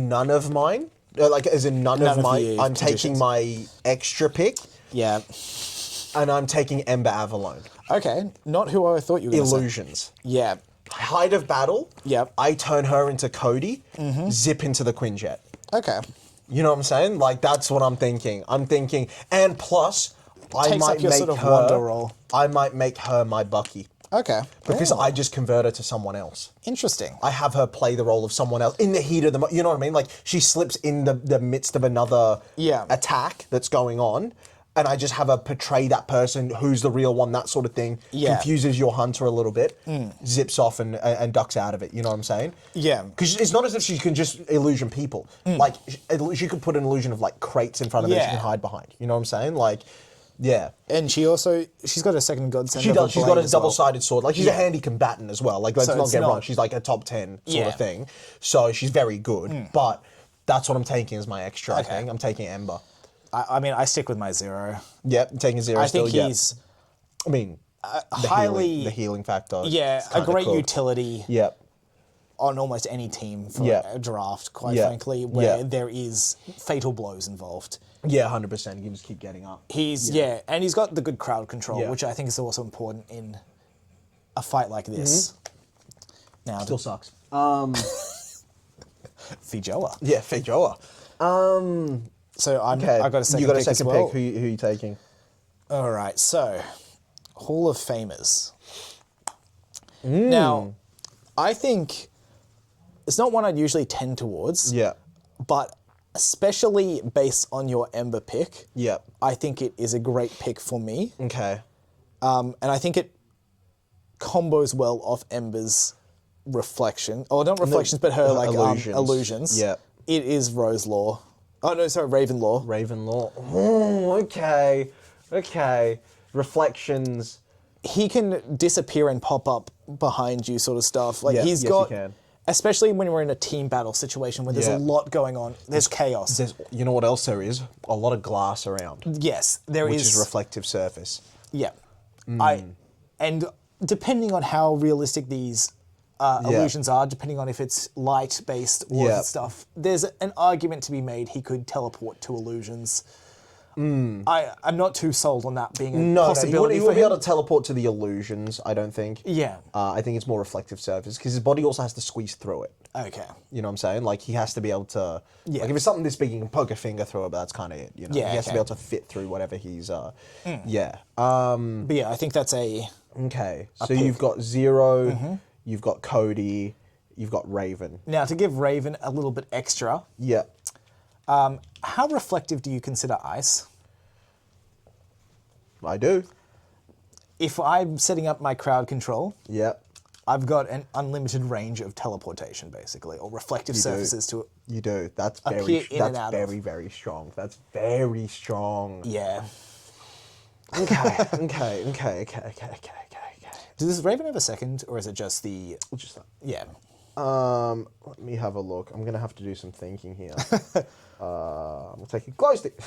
none of mine. Like, as in none of of my. the I'm conditions. taking my extra pick, Yeah. and I'm taking Ember Avalone. Okay, not who I thought you were going to say. Illusions. Yeah. Height of battle. Yep. I turn her into Cody. Zip into the Quinjet. Okay. You know what I'm saying? Like, that's what I'm thinking. And plus, I Takes might up your make sort of her. Wanda role. I might make her my Bucky Okay. because Oh, I just convert her to someone else. interesting. I have her play the role of someone else in the heat of the. You know what I mean? Like, she slips in the midst of another Yeah. attack that's going on. And I just have her portray that person who's the real one, that sort of thing. Yeah. Confuses your hunter a little bit, zips off and ducks out of it. You know what I'm saying? Yeah. Because it's not as if she can just illusion people. Like, she could put an illusion of, like, crates in front of her that she Yeah. can hide behind. You know what I'm saying? Like, yeah. And she's got a second godsend. She of does. She's got blade a as well. double-sided sword. Like, she's a Yeah. handy combatant as well. Like, let's So not it's get wrong. not- She's like a top 10 sort Yeah. of thing. So she's very good. But that's what I'm taking as my extra, I Okay. think. I'm taking Ember. I mean, I stick with my 0. Yep, I'm taking 0 I still. think Yeah. he's I mean, highly... the healing factor. Yeah, is a kinda great cool. utility. Yep. on almost any team for Yeah. a draft, quite Yeah. frankly, where Yeah. there is fatal blows involved. Yeah, 100%. He can just keep getting up. And he's got the good crowd control, Yeah. which I think is also important in a fight like this. Now, Still sucks. Feijoa. Yeah, Feijoa. So I got a second You got a pick as second well. pick. Who are you taking? All right, so Hall of Famers. Now, I think it's not one I'd usually tend towards. Yeah. But especially based on your Ember pick, Yeah. I think it is a great pick for me. Okay. And I think it combos well off Ember's reflection. Or not reflections, but her like illusions. Yeah. It is Rose Law. Oh, no, sorry, Ravenlaw. Ravenlaw. Oh, okay. Okay. Reflections. He can disappear and pop up behind you sort of stuff. Like Yeah, he's yes, got... he can. Especially when we're in a team battle situation where there's Yeah. a lot going on. There's chaos. You know what else there is? A lot of glass around, Yes, there which is... is reflective surface. Yeah. And depending on how realistic these illusions are, depending on if it's light-based or if it's stuff, there's an argument to be made he could teleport to illusions. I'm not too sold on that being a possibility he for wouldn't be him. able to teleport to the illusions, I don't think. Yeah. I think it's more reflective surface, because his body also has to squeeze through it. Okay. You know what I'm saying? Like, he has to be able to... Yeah. Like, if it's something this big, he can poke a finger through it, but that's kind of it, you know? Yeah, He has to okay. be able to fit through whatever he's... Yeah. But yeah, I think that's a... Okay. So you've got Zero, you've got Cody, you've got Raven. Now, to give Raven a little bit extra, Yeah. how reflective do you consider ice? I do. If I'm setting up my crowd control, Yeah. I've got an unlimited range of teleportation, basically, or reflective surfaces to... You do. That's Appear in and out of. very strong. That's very strong. Yeah. Okay. Does Raven have a second, or is it just the... Just that. Yeah. Let me have a look. I'm gonna have to do some thinking here. I'm taking glow stick.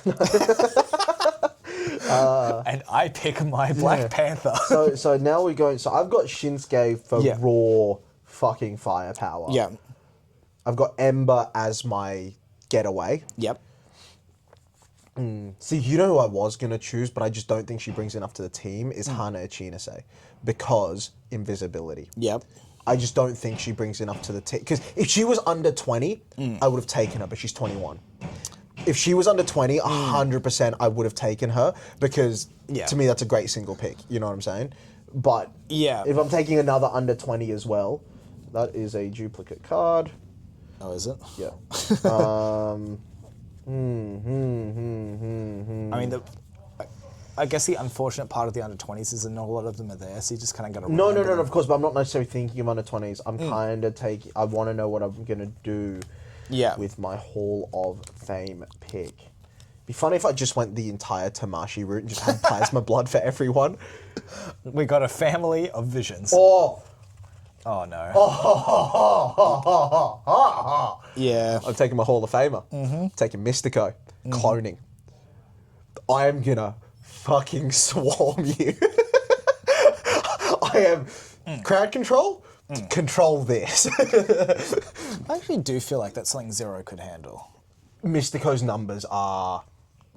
And I pick my Black Panther. so now we're going. So I've got Shinsuke for Yeah. raw fucking firepower. Yeah. I've got Ember as my getaway. Yep. See, you know who I was gonna choose, but I just don't think she brings enough to the team. Is Hana Ichinase, because invisibility. Yep. I just don't think she brings enough to the team. Because if she was under 20, I would have taken her, but she's 21. If she was under 20, 100% I would have taken her, because to me that's a great single pick. You know what I'm saying? But if I'm taking another under 20 as well, that is a duplicate card. Oh, is it? Yeah. I mean, I guess the unfortunate part of the under 20s is that not a lot of them are there, so you just kind of got to. No, of course, but I'm not necessarily thinking of under 20s. I'm kind of taking. I want to know what I'm gonna do. With my Hall of Fame pick. Be funny if I just went the entire Tamashi route and just had plasma blood for everyone. We got a family of visions. Oh. Oh no. Yeah. I'm taking my Hall of Famer. Taking Mystico. Cloning. I am gonna fucking swarm you. I am crowd control. Control this. I actually do feel like that's something Zero could handle. Mystico's numbers are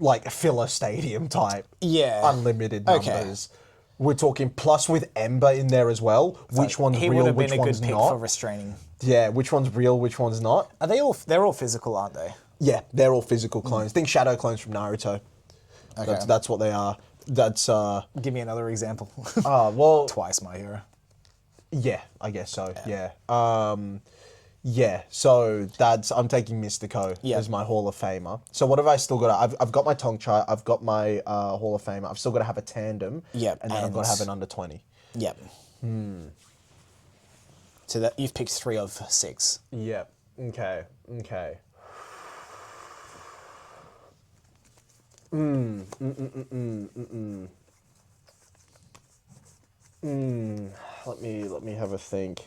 like filler stadium type. Yeah. Unlimited numbers. We're talking plus with Ember in there as well. Which one's he real, would have which been a one's good pick not? for restraining. Yeah, which one's real, which one's not? Are they all? They're all physical, aren't they? Yeah, they're all physical clones. Think shadow clones from Naruto. Okay. That's what they are. That's Give me another example. well, Twice my hero. yeah, I guess so. Yeah. Yeah, so I'm taking Mystico as my Hall of Famer. So what have I still got? I've got my Tong Chai, I've got my Hall of Famer. I've still got to have a tandem. Yep, And then I've got to have an under 20. Yep. So that you've picked 3 of 6. Yep. Okay. Let me have a think.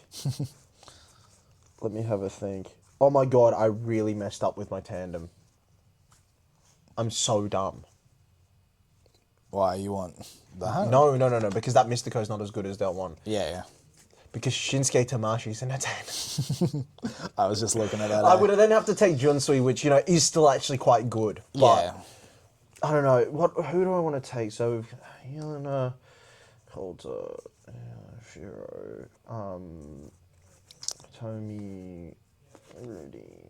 Let me have a think. Oh my god, I really messed up with my tandem. I'm so dumb. Why you want the Hana? No, because that Mystico's not as good as that one. Yeah. Because Shinsuke Tamashi's in a tandem. I was just looking at that. I would then have to take Junsui, which, is still actually quite good. But Yeah. I don't know. Who do I want to take? So, Helena, Coulter, Shiro, Tomi, Rudy.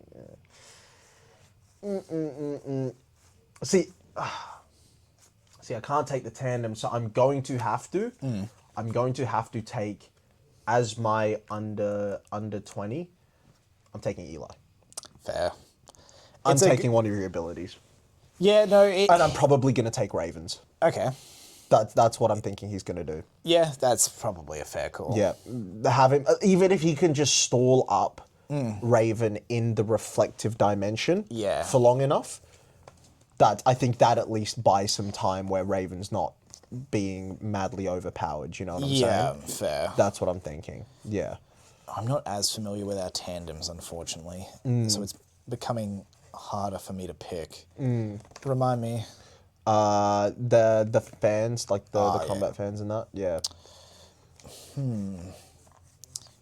See, I can't take the tandem, so I'm going to have to. I'm going to have to take, as my under 20, I'm taking Eli. Fair. I'm taking one of your abilities. Yeah, no. And I'm probably going to take Ravens. Okay. That's what I'm thinking he's going to do. Yeah, that's probably a fair call. Yeah. Have him, even if he can just stall up Raven in the reflective dimension for long enough, I think that at least buys some time where Raven's not being madly overpowered, you know what I'm saying? Yeah, fair. That's what I'm thinking. Yeah. I'm not as familiar with our tandems, unfortunately. So it's becoming harder for me to pick. Remind me. The fans, like the combat fans and that, yeah.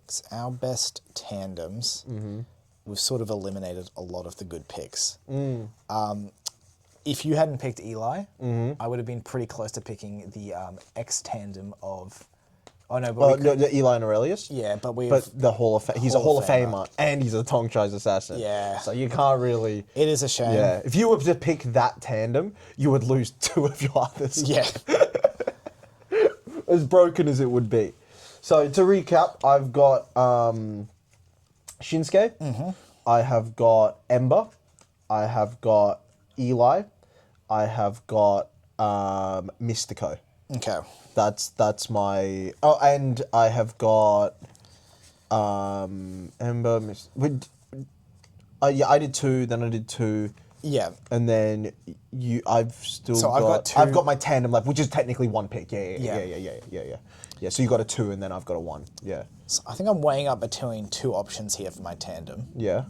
It's our best tandems. We've sort of eliminated a lot of the good picks. If you hadn't picked Eli, I would have been pretty close to picking the X tandem of. Oh no, but the Eli and Aurelius. Yeah, but the Hall of he's a Hall of Famer and he's a Tongchai's assassin. Yeah, so you can't really. It is a shame. Yeah, if you were to pick that tandem, you would lose two of your others. Yeah, as broken as it would be. So to recap, I've got Shinsuke. I have got Ember. I have got Eli. I have got Mystico. Okay. That's my... Oh, and I have got Ember... yeah, I did 2, then I did 2. Yeah. And then I've still so got... I've got my tandem left, which is technically one pick. Yeah. Yeah, so you got a 2 and then I've got a 1. Yeah. So I think I'm weighing up between 2 options here for my tandem. Yeah.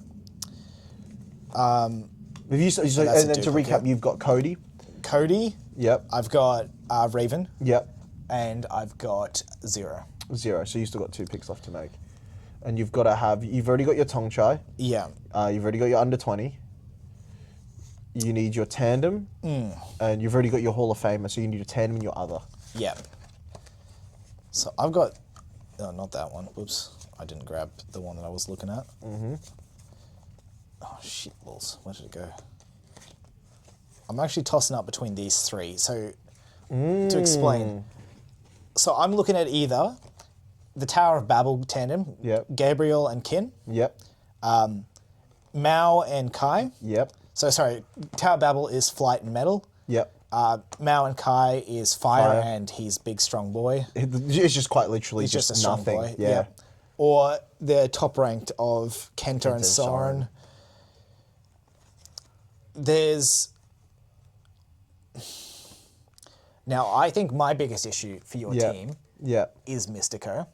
Have you, so, and then to recap, you've got Cody. Cody. Yep. I've got Raven. Yep. And I've got Zero. So you still got 2 picks left to make. And you've got to have... You've already got your Tongchai. Yeah. You've already got your under 20. You need your tandem. And you've already got your Hall of Famer, so you need your tandem and your other. Yeah. So I've got... Oh, not that one. Whoops. I didn't grab the one that I was looking at. Oh, shit balls. Where did it go? I'm actually tossing up between these 3. So, to explain... So I'm looking at either the Tower of Babel tandem, Gabriel and Kin, Mao and Kai. So sorry, Tower of Babel is Flight and Metal. Mao and Kai is fire, and he's big strong boy. It's just quite literally he's just a nothing. Strong boy. Yeah. Or the top ranked of Kenta and Soren. There's... Now, I think my biggest issue for your team is Mystico.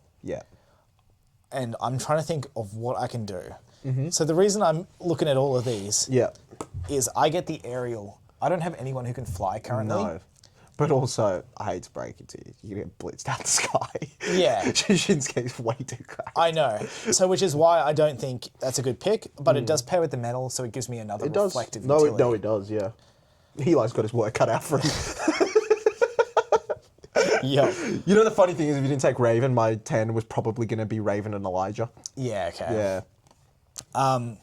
And I'm trying to think of what I can do. So the reason I'm looking at all of these is I get the aerial. I don't have anyone who can fly currently. No. But also, I hate to break it to you, you get blitzed out the sky. Yeah. Shinsuke's way too cracked. I know. So which is why I don't think that's a good pick, but it does pair with the metal, so it gives me another reflective utility. No, it does, yeah. Eli's got his work cut out for him. Yeah. You know the funny thing is, if you didn't take Raven, my 10 was probably going to be Raven and Elijah. Yeah, okay. Yeah.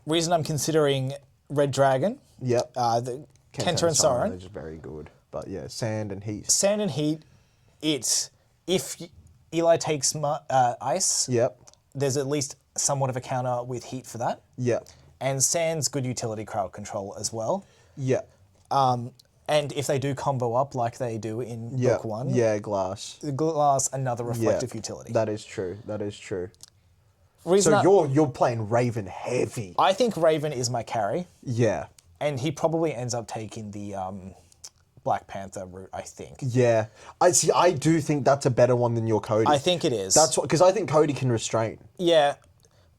Reason I'm considering Red Dragon. Yep. The Kenta and Soren. They're just very good. But yeah, Sand and Heat. Sand and Heat, it's... If Eli takes Ice, there's at least somewhat of a counter with Heat for that. Yep. And Sand's good utility crowd control as well. Yep. And if they do combo up like they do in Book 1... Yeah, Glass. Glass, another reflective utility. That is true. That is true. So you're playing Raven heavy. I think Raven is my carry. Yeah. And he probably ends up taking the Black Panther route, I think. Yeah. I do think that's a better one than your Cody. I think it is. That's what, because I think Cody can restrain. Yeah.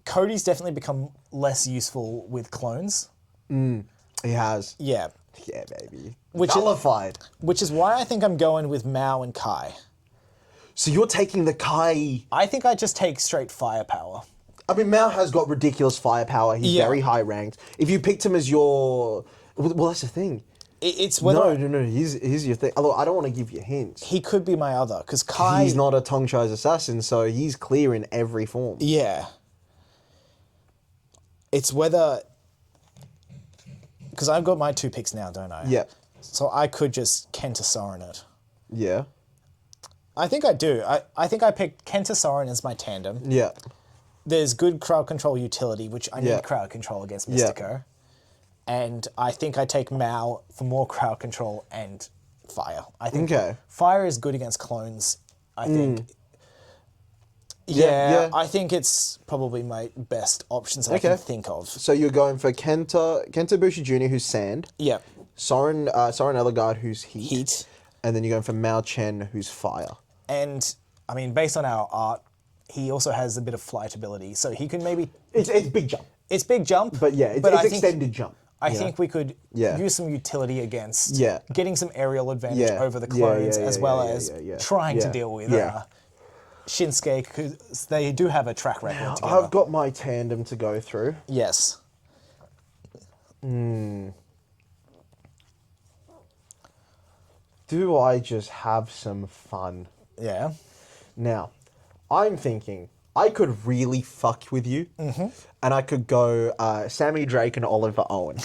Cody's definitely become less useful with clones. He has. Yeah. Yeah, baby. Which Nullified. Which is why I think I'm going with Mao and Kai. So you're taking the Kai. I think I just take straight firepower. I mean, Mao has got ridiculous firepower. He's very high ranked. If you picked him as your... Well, that's the thing. It's whether... No. Here's your thing. Although I don't want to give you hints. He could be my other, because Kai... He's not a Tong Chai's assassin, so he's clear in every form. Yeah. It's whether... Because I've got my 2 picks now, don't I? Yeah. So I could just Kenta Soren it. Yeah. I think I do. I think I picked Kenta Soren as my tandem. Yeah. There's good crowd control utility, which I need crowd control against Mystico. And I think I take Mao for more crowd control and fire. I think fire is good against clones. I think. Yeah, I think it's probably my best options that I can think of. So you're going for Kenta Bushi Jr., who's sand. Yeah. Soren Ellegaard, who's heat. Heat. And then you're going for Mao Chen, who's fire. And, I mean, based on our art, he also has a bit of flight ability, so he can maybe... It's big jump. It's big jump. But yeah, it's extended jump. I think we could use some utility against getting some aerial advantage over the clones, as well as trying to deal with Shinsuke, because they do have a track record together. I've got my tandem to go through. Yes. Do I just have some fun? Yeah. Now, I'm thinking I could really fuck with you, and I could go Sammy Drake and Oliver Owen.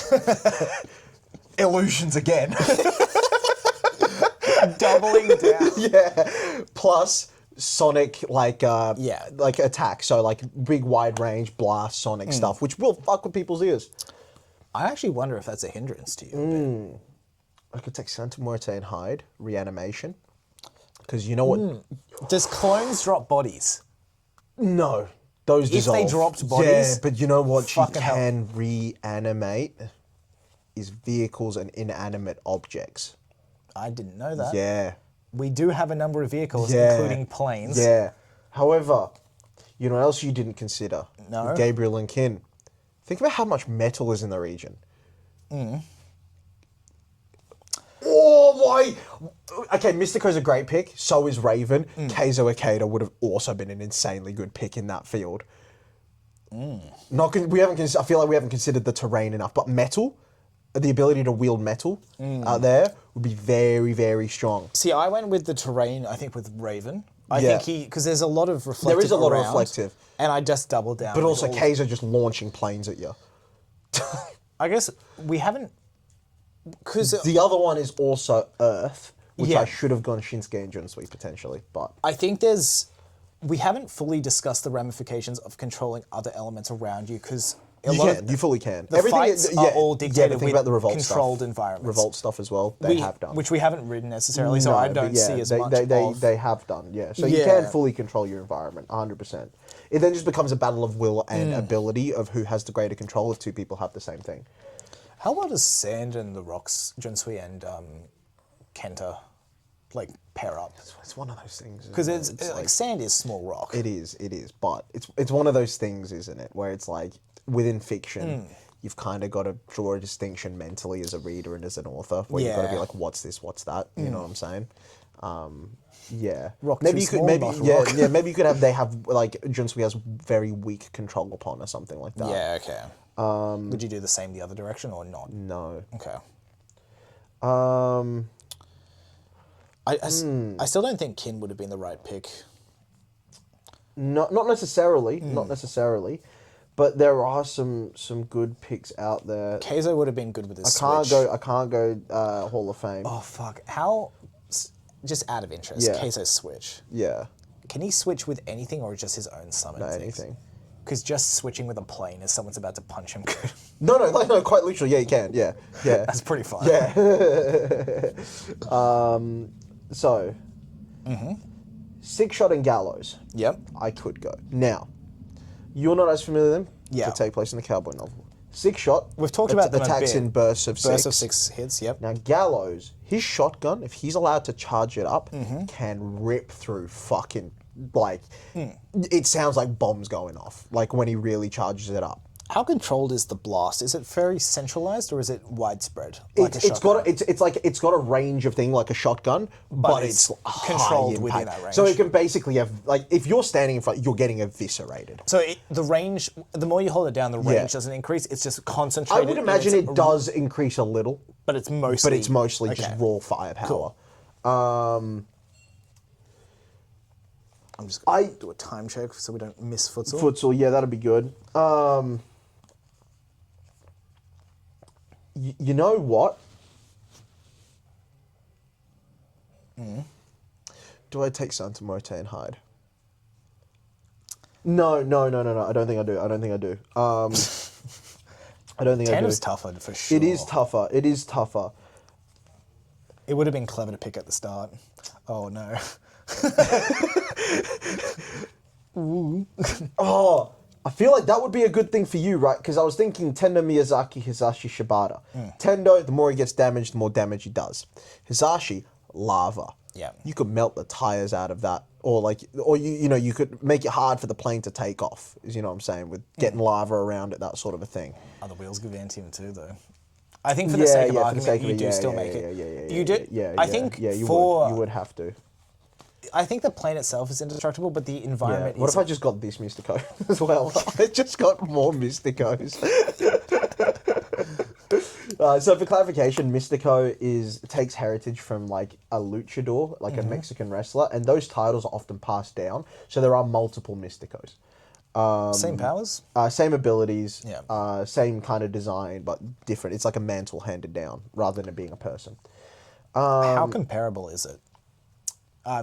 Illusions again. Doubling down. Yeah. Plus Sonic, like attack. So, like, big wide range blast Sonic stuff, which will fuck with people's ears. I actually wonder if that's a hindrance to you. I could take Santa Muerte and Hyde, reanimation. Because you know what? Does clones drop bodies? No. Those dissolve. If they dropped bodies? Yeah, but you know what you can reanimate? Is vehicles and inanimate objects. I didn't know that. Yeah. We do have a number of vehicles, including planes. Yeah. However, you know what else you didn't consider? No. Gabriel and Kin. Think about how much metal is in the region. Oh my! Okay, Mystico's a great pick. So is Raven. Keizo Ikeda would have also been an insanely good pick in that field. We haven't. I feel like we haven't considered the terrain enough. But metal, the ability to wield metal out there would be very, very strong. See, I went with the terrain. I think with Raven. I think because there's a lot of reflective. There is a lot around, of reflective, and I just doubled down. But also, Keizo just launching planes at you. I guess we haven't. Because the other one is also Earth, which I should have gone Shinsuke and Junsui potentially, but I think we haven't fully discussed the ramifications of controlling other elements around you, because you fully can. The fights are all dictated with about the revolt controlled stuff. environments. Revolt stuff as well, they have done. Which we haven't ridden necessarily, so I don't see as much of. They have done, yeah. So you can fully control your environment, 100%. It then just becomes a battle of will and ability of who has the greater control if two people have the same thing. How well does Sand and the Rocks, Junsui and Kenta, like, pair up? It's one of those things. Because it's like Sand is small rock. It is, but it's one of those things, isn't it? Where it's like, within fiction, you've kind of got to draw a distinction mentally as a reader and as an author, where you've got to be like, what's this, what's that? You know what I'm saying? Yeah. Rock maybe too you could, small, maybe not yeah, rock. yeah. Maybe you could have like Junsui has very weak control upon or something like that. Yeah, okay. Would you do the same the other direction or not? No. Okay. I still don't think Kin would have been the right pick. Not necessarily, not necessarily, but there are some good picks out there. Keizo would have been good with his I switch. can't go Hall of Fame. Oh fuck! How? Just out of interest, Keizo's switch. Yeah. Can he switch with anything or just his own summon? No, anything. Because just switching with a plane as someone's about to punch him could. No, quite literally. Yeah, you can. Yeah. That's pretty fun. Yeah. So. Six Shot and Gallows. Yep. I could go. Now, you're not as familiar with them. Yeah. To take place in the Cowboy novel. Six Shot. We've talked about them attacks a bit. in bursts of six. Bursts of 6 hits. Yep. Now Gallows, his shotgun, if he's allowed to charge it up, can rip through fucking like. It sounds like bombs going off. Like when he really charges it up. How controlled is the blast? Is it very centralized or is it widespread? Like It's got a range of thing like a shotgun, but it's controlled high within impact. that range. So it can basically have if you're standing in front, you're getting eviscerated. So the range, the more you hold it down, the range doesn't increase. It's just concentrated. I would imagine it does increase a little, but it's mostly just raw firepower. Cool. I'm just going to do a time check so we don't miss futsal. Futsal, yeah, that'd be good. You know what? Do I take Santa Mote and hide? No. I don't think I do. I don't think I do. I don't think I do. 10 is tougher for sure. It is tougher. It would have been clever to pick at the start. Oh no. Oh, I feel like that would be a good thing for you, right? Because I was thinking Tendo Miyazaki, Hisashi Shibata. Tendo, the more he gets damaged, the more damage he does. Hisashi, lava. Yeah. You could melt the tires out of that, or you could make it hard for the plane to take off. Is you know what I'm saying with getting lava around it, that sort of a thing. Oh, the wheels give Antium too, though. I think for the sake of argument, you do still make it. You do. You would have to. I think the plane itself is indestructible, but the environment. What if I just got this Mystico as well? I just got more Mysticos. So for clarification, Mystico takes heritage from like a luchador, like a Mexican wrestler, and those titles are often passed down. So there are multiple Mysticos. Same powers? Same abilities, Yeah. Same kind of design, but different. It's like a mantle handed down rather than it being a person. How comparable is it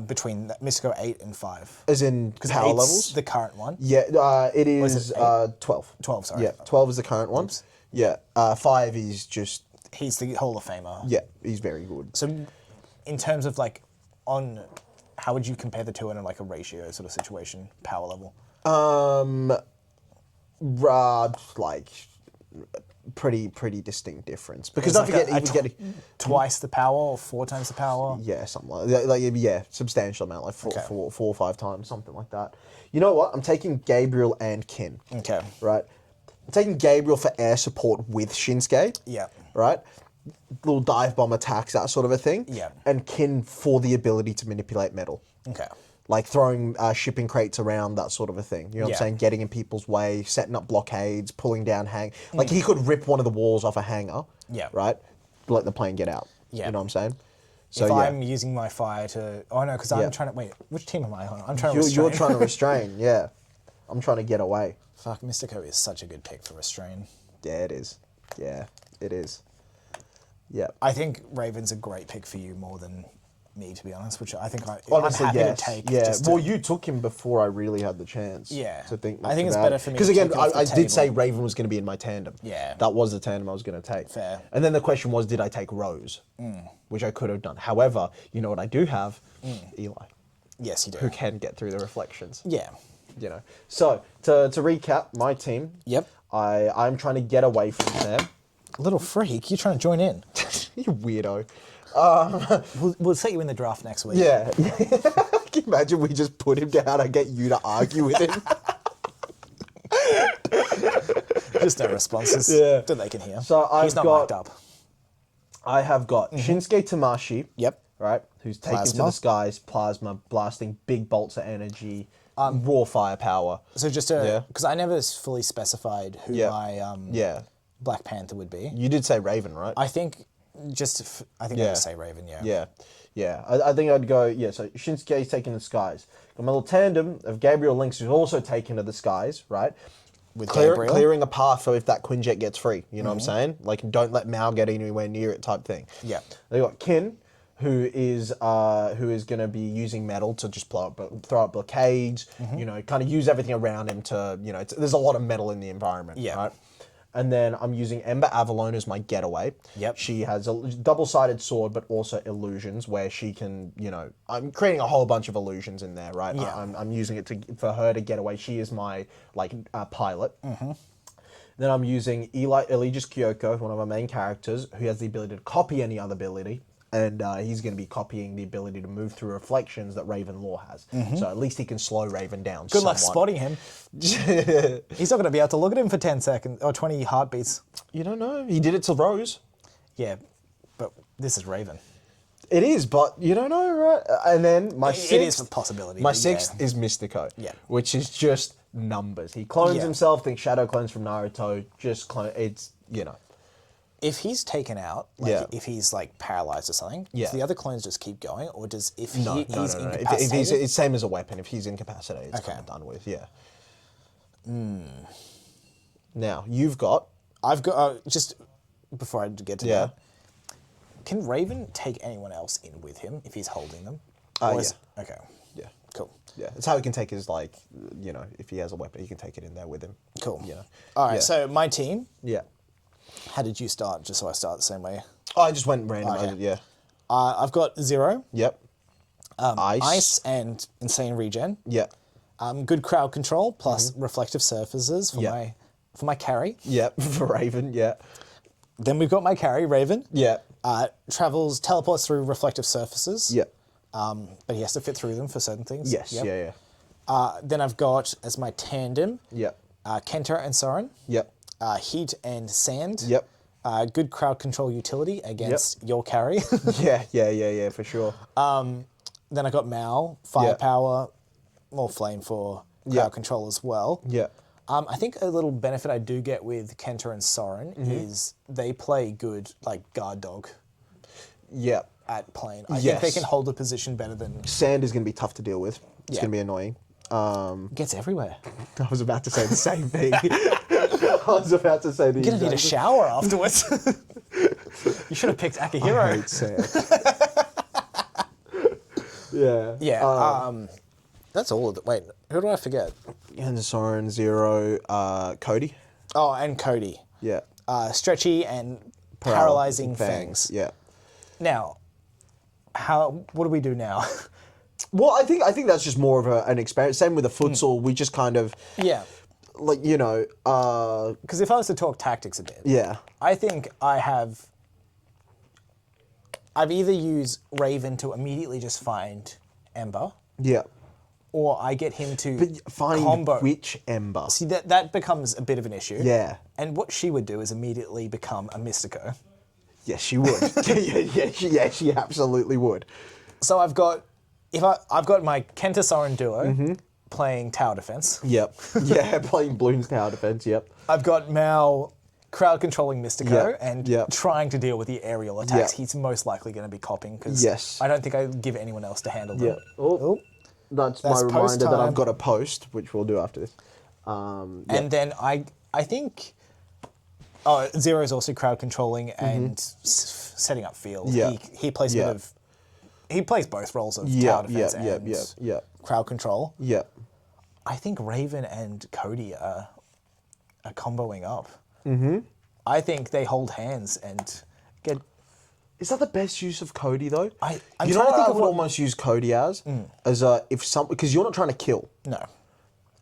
between Mystico 8 and 5? As in power levels? The current one? Yeah, it is 12. 12, sorry. Yeah, 12 is the current one. Oops. Yeah, 5 is just... He's the Hall of Famer. Yeah, he's very good. So in terms of like, how would you compare the two in like a ratio sort of situation, power level? Like pretty distinct difference because It's don't like forget you get twice the power or 4 times the power. Yeah, something like substantial amount, like four or 5 times, something like that. You know what? I'm taking Gabriel and Kin. Okay. Right. I'm taking Gabriel for air support with Shinsuke. Yeah. Right. Little dive bomb attacks, that sort of a thing. Yeah. And Kin for the ability to manipulate metal. Okay. Like throwing shipping crates around, that sort of a thing. You know what I'm saying? Getting in people's way, setting up blockades, pulling down Like he could rip one of the walls off a hangar. Yeah. Right? Let the plane get out. Yeah. You know what I'm saying? So if I'm using my fire to... Oh, no, because I'm trying to... Wait, which team am I on? I'm trying to restrain. You're trying to restrain, yeah. I'm trying to get away. Fuck, Mystico is such a good pick for restrain. Yeah, it is. Yeah, it is. Yeah. I think Raven's a great pick for you more than me, to be honest, which I think honestly, I'm happy to take. Yeah, well, you took him before I really had the chance to think much I think it's about better it. for me Because to again, take it off the I did table. say Raven was going to be in my tandem. Yeah. That was the tandem I was going to take. Fair. And then the question was, did I take Rose? Which I could have done. However, you know what I do have? Eli. Yes, you do. Who can get through the reflections. Yeah. You know. So, to recap, my team. Yep. I'm trying to get away from Sam. Little freak, you're trying to join in. You weirdo. We'll set you in the draft next week. Yeah. Can you imagine we just put him down and get you to argue with him? Just no responses that they can hear. So He's not marked up. I have got Shinsuke Tamashi. Yep. Right? Who's taken to the skies, plasma, blasting big bolts of energy, raw firepower. So just to... Because I never fully specified who my Black Panther would be. You did say Raven, right? I think... I think I'd say Raven, Yeah. I think I'd go, so Shinsuke's taken to the skies. Got my little tandem of Gabriel Lynx, who's also taken to the skies, right? With Gabriel. Clearing a path for if that Quinjet gets free, you know what I'm saying? Like, don't let Mao get anywhere near it type thing. Yeah. They got Kin, who is going to be using metal to just throw up blockades, you know, kind of use everything around him to, you know, there's a lot of metal in the environment, right? And then I'm using Ember Avalon as my getaway. Yep. She has a double-sided sword, but also illusions where she can, you know, I'm creating a whole bunch of illusions in there, right? Yeah. I'm using it for her to get away. She is my, pilot. Then I'm using Eligius Kyoko, one of our main characters, who has the ability to copy any other ability and he's going to be copying the ability to move through reflections that Raven Law has. So at least he can slow Raven down. Good luck spotting him. He's not going to be able to look at him for 10 seconds or 20 heartbeats. You don't know. He did it to Rose. Yeah, but this is Raven. It is, but you don't know, right? And then my sixth... It is a possibility. My sixth is Mystico. Yeah. Which is just numbers. He clones Yeah. himself, thinks Shadow clones from Naruto, just clone... It's, you know... If he's taken out, like if he's like paralyzed or something, does the other clones just keep going, or does he's incapacitated? If it's same as a weapon. If he's incapacitated, it's kind of done with. Yeah. Now I've got just before I get to that. Can Raven take anyone else in with him if he's holding them? Okay. Yeah. Cool. Yeah. It's how he can take his if he has a weapon, he can take it in there with him. Cool. You know. All right. So my team. Yeah. How did you start? Just so I start the same way. Oh, I just went random. Okay. Yeah. I've got Zero. Yep. Ice and Insane Regen. Yep. Good crowd control plus reflective surfaces for my carry. Yep. For Raven. Yeah. Then we've got my carry, Raven. Yeah. Teleports through reflective surfaces. Yeah. But he has to fit through them for certain things. Yes. Yep. Yeah. Then I've got as my tandem. Yep. Kenta and Soren. Yep. Heat and Sand. Yep. Good crowd control utility against your carry. Yeah, for sure. Then I got Mao, firepower, more flame for crowd control as well. Yeah. I think a little benefit I do get with Kenta and Soren is they play good like guard dog. Yeah. At plane. I think they can hold a position better than... Sand is going to be tough to deal with. It's going to be annoying. Gets everywhere. I was about to say the same thing. I was about to say the You're going to need a shower afterwards. You should have picked Akihiro. I hate Sand. Yeah. Yeah. That's all of it. Wait, who do I forget? And Soren, Zero, Cody. Oh, and Cody. Yeah. Stretchy and paralyzing fangs. Yeah. Now, what do we do now? Well, I think that's just more of an experience. Same with the futsal. We just kind of because if I was to talk tactics a bit, I think I've either used Raven to immediately just find Ember. Yeah. Or I get him to find combo. Which Ember. See, that becomes a bit of an issue. Yeah. And what she would do is immediately become a Mystico. Yes, she would. She absolutely would. So I've got my Kenta Soren duo playing tower defense. Yep. Yeah, playing Bloons tower defense. Yep. I've got Mao crowd controlling Mystico and trying to deal with the aerial attacks he's most likely going to be and because I don't think I give anyone else to handle them. Oh. That's my reminder that I've got a post, which we'll do after this. And then I think Zero is also crowd controlling and setting up field. Yeah. He plays he plays both roles of tower defense and crowd control. Yeah. I think Raven and Cody are comboing up. Mm-hmm. I think they hold hands and get... Is that the best use of Cody though? I'm you know what I would almost use Cody as because you're not trying to kill. No.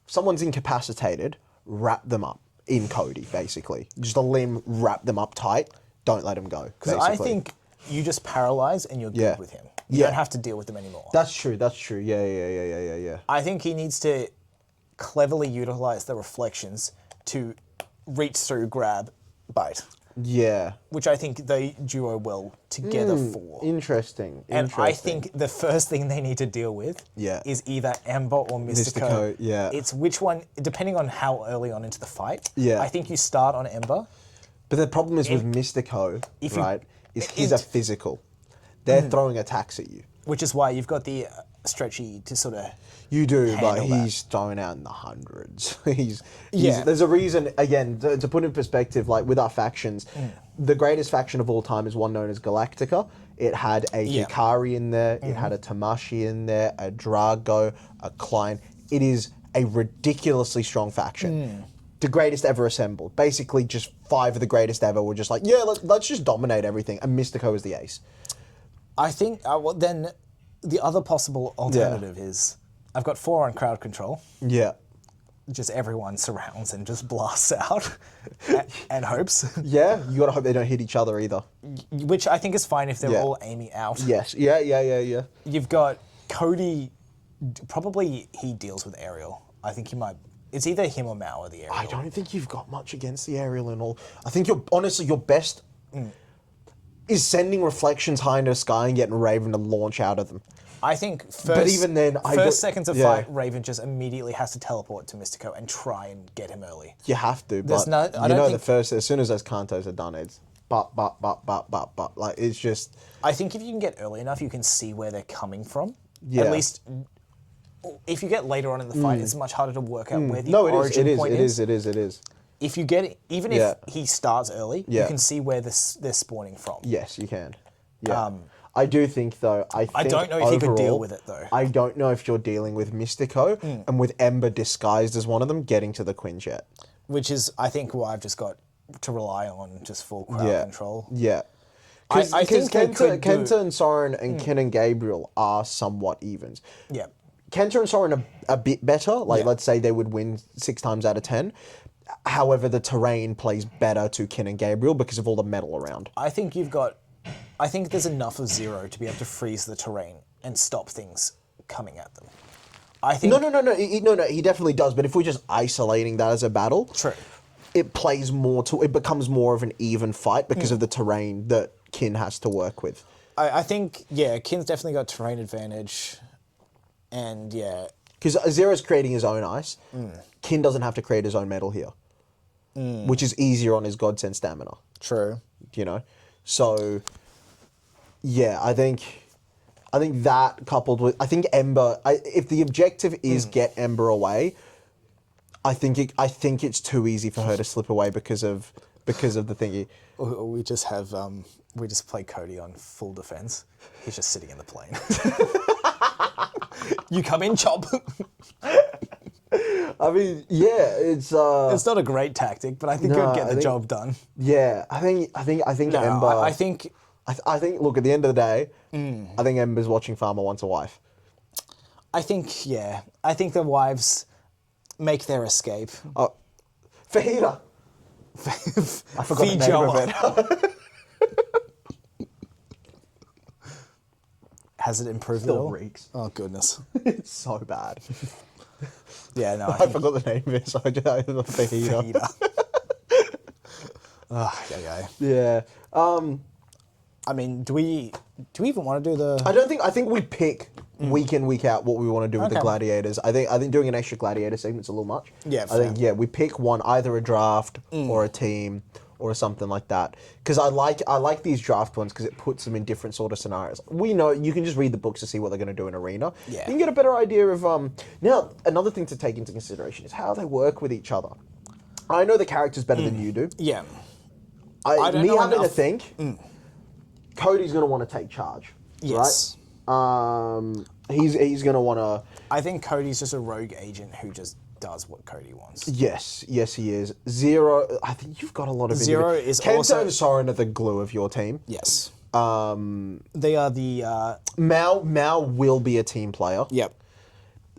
If someone's incapacitated, wrap them up in Cody basically. Just a limb, wrap them up tight. Don't let them go. Because I think you just paralyze and you're good with him. You don't have to deal with them anymore. That's true. Yeah. I think he needs to cleverly utilize the reflections to reach through, grab, bite. Yeah. Which I think the duo will together for. Interesting. And I think the first thing they need to deal with is either Ember or Mystico. It's which one, depending on how early on into the fight. I think you start on Ember. But the problem is with Mystico, he's a physical. They're throwing attacks at you. Which is why you've got the Stretchy to sort of You do, but he's thrown out in the hundreds. There's a reason, again, to put in perspective, like with our factions, the greatest faction of all time is one known as Galactica. It had a Hikari in there, it had a Tamashi in there, a Drago, a Klein. It is a ridiculously strong faction. The greatest ever assembled. Basically, just 5 of the greatest ever were just like, let's just dominate everything. And Mystico is the ace. I think, then the other possible alternative is, I've got 4 on crowd control. Yeah. just everyone surrounds and just blasts out and hopes. Yeah, you gotta hope they don't hit each other either. Which I think is fine if they're Yeah. all aiming out. Yes. Yeah. You've got Cody, probably he deals with aerial. I think he might, it's either him or Mao or the aerial. I don't think you've got much against the aerial and all. I think honestly your best is sending reflections high into the sky and getting Raven to launch out of them. I think But even then, first seconds of fight, Raven just immediately has to teleport to Mystico and try and get him early. You have to, There's but no- I don't think- as soon as those cantos are done, it's but. Like, it's just... I think if you can get early enough, you can see where they're coming from. Yeah. At least, if you get later on in the fight, it's much harder to work out where the No, origin point is. It is. If you get, even Yeah. if he starts early, Yeah. you can see where they're spawning from. Yes, you can. Yeah. I do think, though, I don't know if he could deal overall, with it, though. I don't know if you're dealing with Mystico and with Ember disguised as one of them getting to the Quinjet. Which is, I think, what I've just got to rely on, just full crowd control. Yeah. I think they could Kenta and Soren and Ken and Gabriel are somewhat evens. Yeah. Kenta and Soren are a bit better. Like, Yeah. let's say they would win 6 times out of 10. However, the terrain plays better to Ken and Gabriel because of all the metal around. I think there's enough of Zero to be able to freeze the terrain and stop things coming at them. I think... No, he definitely does. But if we're just isolating that as a battle, True. it becomes more of an even fight because of the terrain that Kin has to work with. I think, yeah, Kin's definitely got terrain advantage. And, yeah... Because Zero's creating his own ice. Kin doesn't have to create his own metal here. Which is easier on his Godsend stamina. True. You know? So, yeah, I think that coupled with... I think Ember... if the objective is get Ember away, I think it's too easy for her to slip away because of the thingy. We just have... we just play Cody on full defense. He's just sitting in the plane. You come in, chop. I mean, yeah, it's not a great tactic, but I think it would get the job done. Yeah, I think No, Ember. I think I think. Look, at the end of the day, I think Ember's watching Farmer Wants a Wife. I think the wives make their escape. Oh, Fajita. I forgot the name of it. Has it improved at Still all? reeks. Oh goodness. It's so bad. Yeah, no. I forgot the name of it, so I just Fajita. Yeah. Yeah. I mean, do we even want to do the? I think we pick week in, week out what we want to do with the gladiators. I think doing an extra gladiator segment's a little much. Yeah, I think we pick one, either a draft or a team or something like that. Because I like these draft ones because it puts them in different sort of scenarios. We know you can just read the books to see what they're going to do in arena. Yeah. You can get a better idea of now another thing to take into consideration is how they work with each other. I know the characters better than you do. Yeah. I don't me know having enough. to think, Cody's going to want to take charge. Yes. Right? He's going to want to... I think Cody's just a rogue agent who just does what Cody wants. Yes, he is. Zero, I think you've got a lot of... Zero is Kenta also... and Soren are the glue of your team. Yes. They are the... Mao will be a team player. Yep.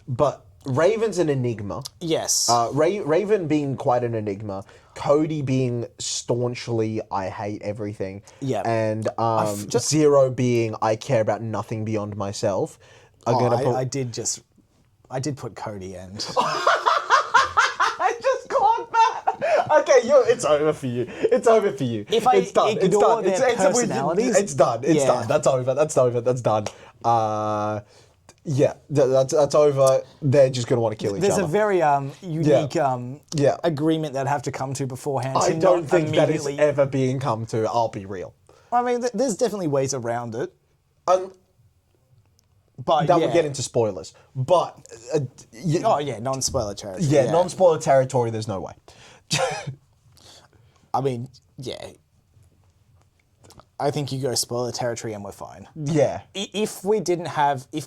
But Raven's an enigma. Yes. Raven being quite an enigma. Cody being staunchly, I hate everything. Yep. And Zero being, I care about nothing beyond myself. I did put Cody and... I just caught that. Okay, it's over for you. It's over for you. If I it's done. It's ignore done. their personalities... It's done. It's done. That's over. That's done. Yeah, that's over. They're just going to want to kill each There's other. a very unique agreement they'd have to come to beforehand. I to don't not think that is immediately... ever being come to. I'll be real. I mean, there's definitely ways around it. But that would get into spoilers. But non-spoiler territory. yeah, non-spoiler territory. There's no way. I mean, yeah. I think you go spoiler territory and we're fine. Yeah. If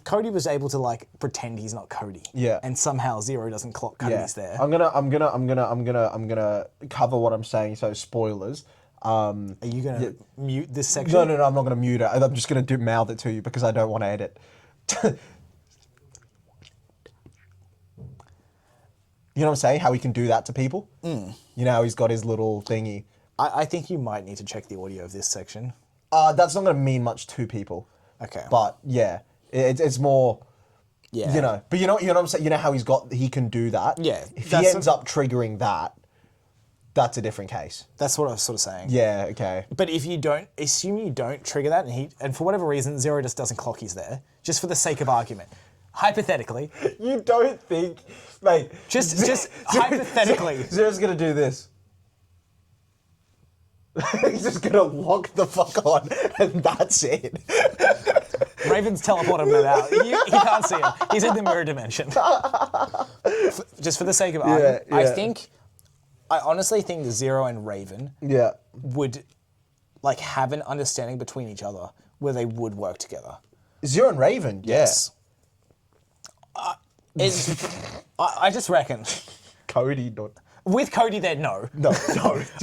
Cody was able to pretend he's not Cody, and somehow Zero doesn't clock Cody's there. I'm gonna cover what I'm saying. So spoilers. Are you gonna mute this section? No, I'm not gonna mute it. I'm just gonna mouth it to you because I don't want to edit. You know what I'm saying? How he can do that to people. You know how he's got his little thingy. I think you might need to check the audio of this section. That's not going to mean much to people. Okay. But yeah, it's more. Yeah. You know, but you know what I'm saying. You know how he can do that. Yeah. If he ends up triggering that, that's a different case. That's what I was sort of saying. Yeah. Okay. But if you don't, assume you don't trigger that, and for whatever reason, Zero just doesn't clock he's there, just for the sake of argument. Hypothetically. You don't think, mate. Just hypothetically. Zero's going to do this. He's just going to lock the fuck on, and that's it. Raven's teleported him out. He can't see him. He's in the mirror dimension. Just for the sake of argument, yeah. I honestly think Zero and Raven would like have an understanding between each other where they would work together. Zero and Raven, yes. I just reckon. Cody, not. With Cody there, no. No.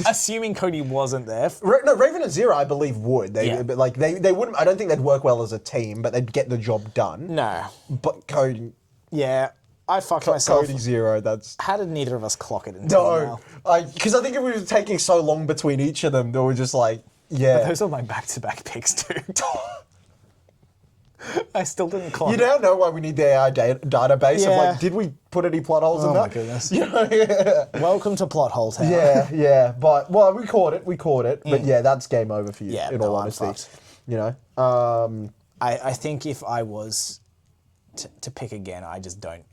Assuming Cody wasn't there. No, Raven and Zero, I believe, would. They wouldn't. I don't think they'd work well as a team, but they'd get the job done. No. But Cody. Yeah, I fucked myself. Cody Zero. That's. How did neither of us clock it until now? Because I think if we were taking so long between each of them, they were just like, yeah. But those are my back-to-back picks too. I still didn't clock. You now know why we need the AI database of like, did we put any plot holes in that? Oh my goodness. You know, yeah. Welcome to Plot Hole Town. Yeah. But, well, we caught it. But yeah, that's game over for you, in all honesty. You know? I think if I was to pick again, I just don't.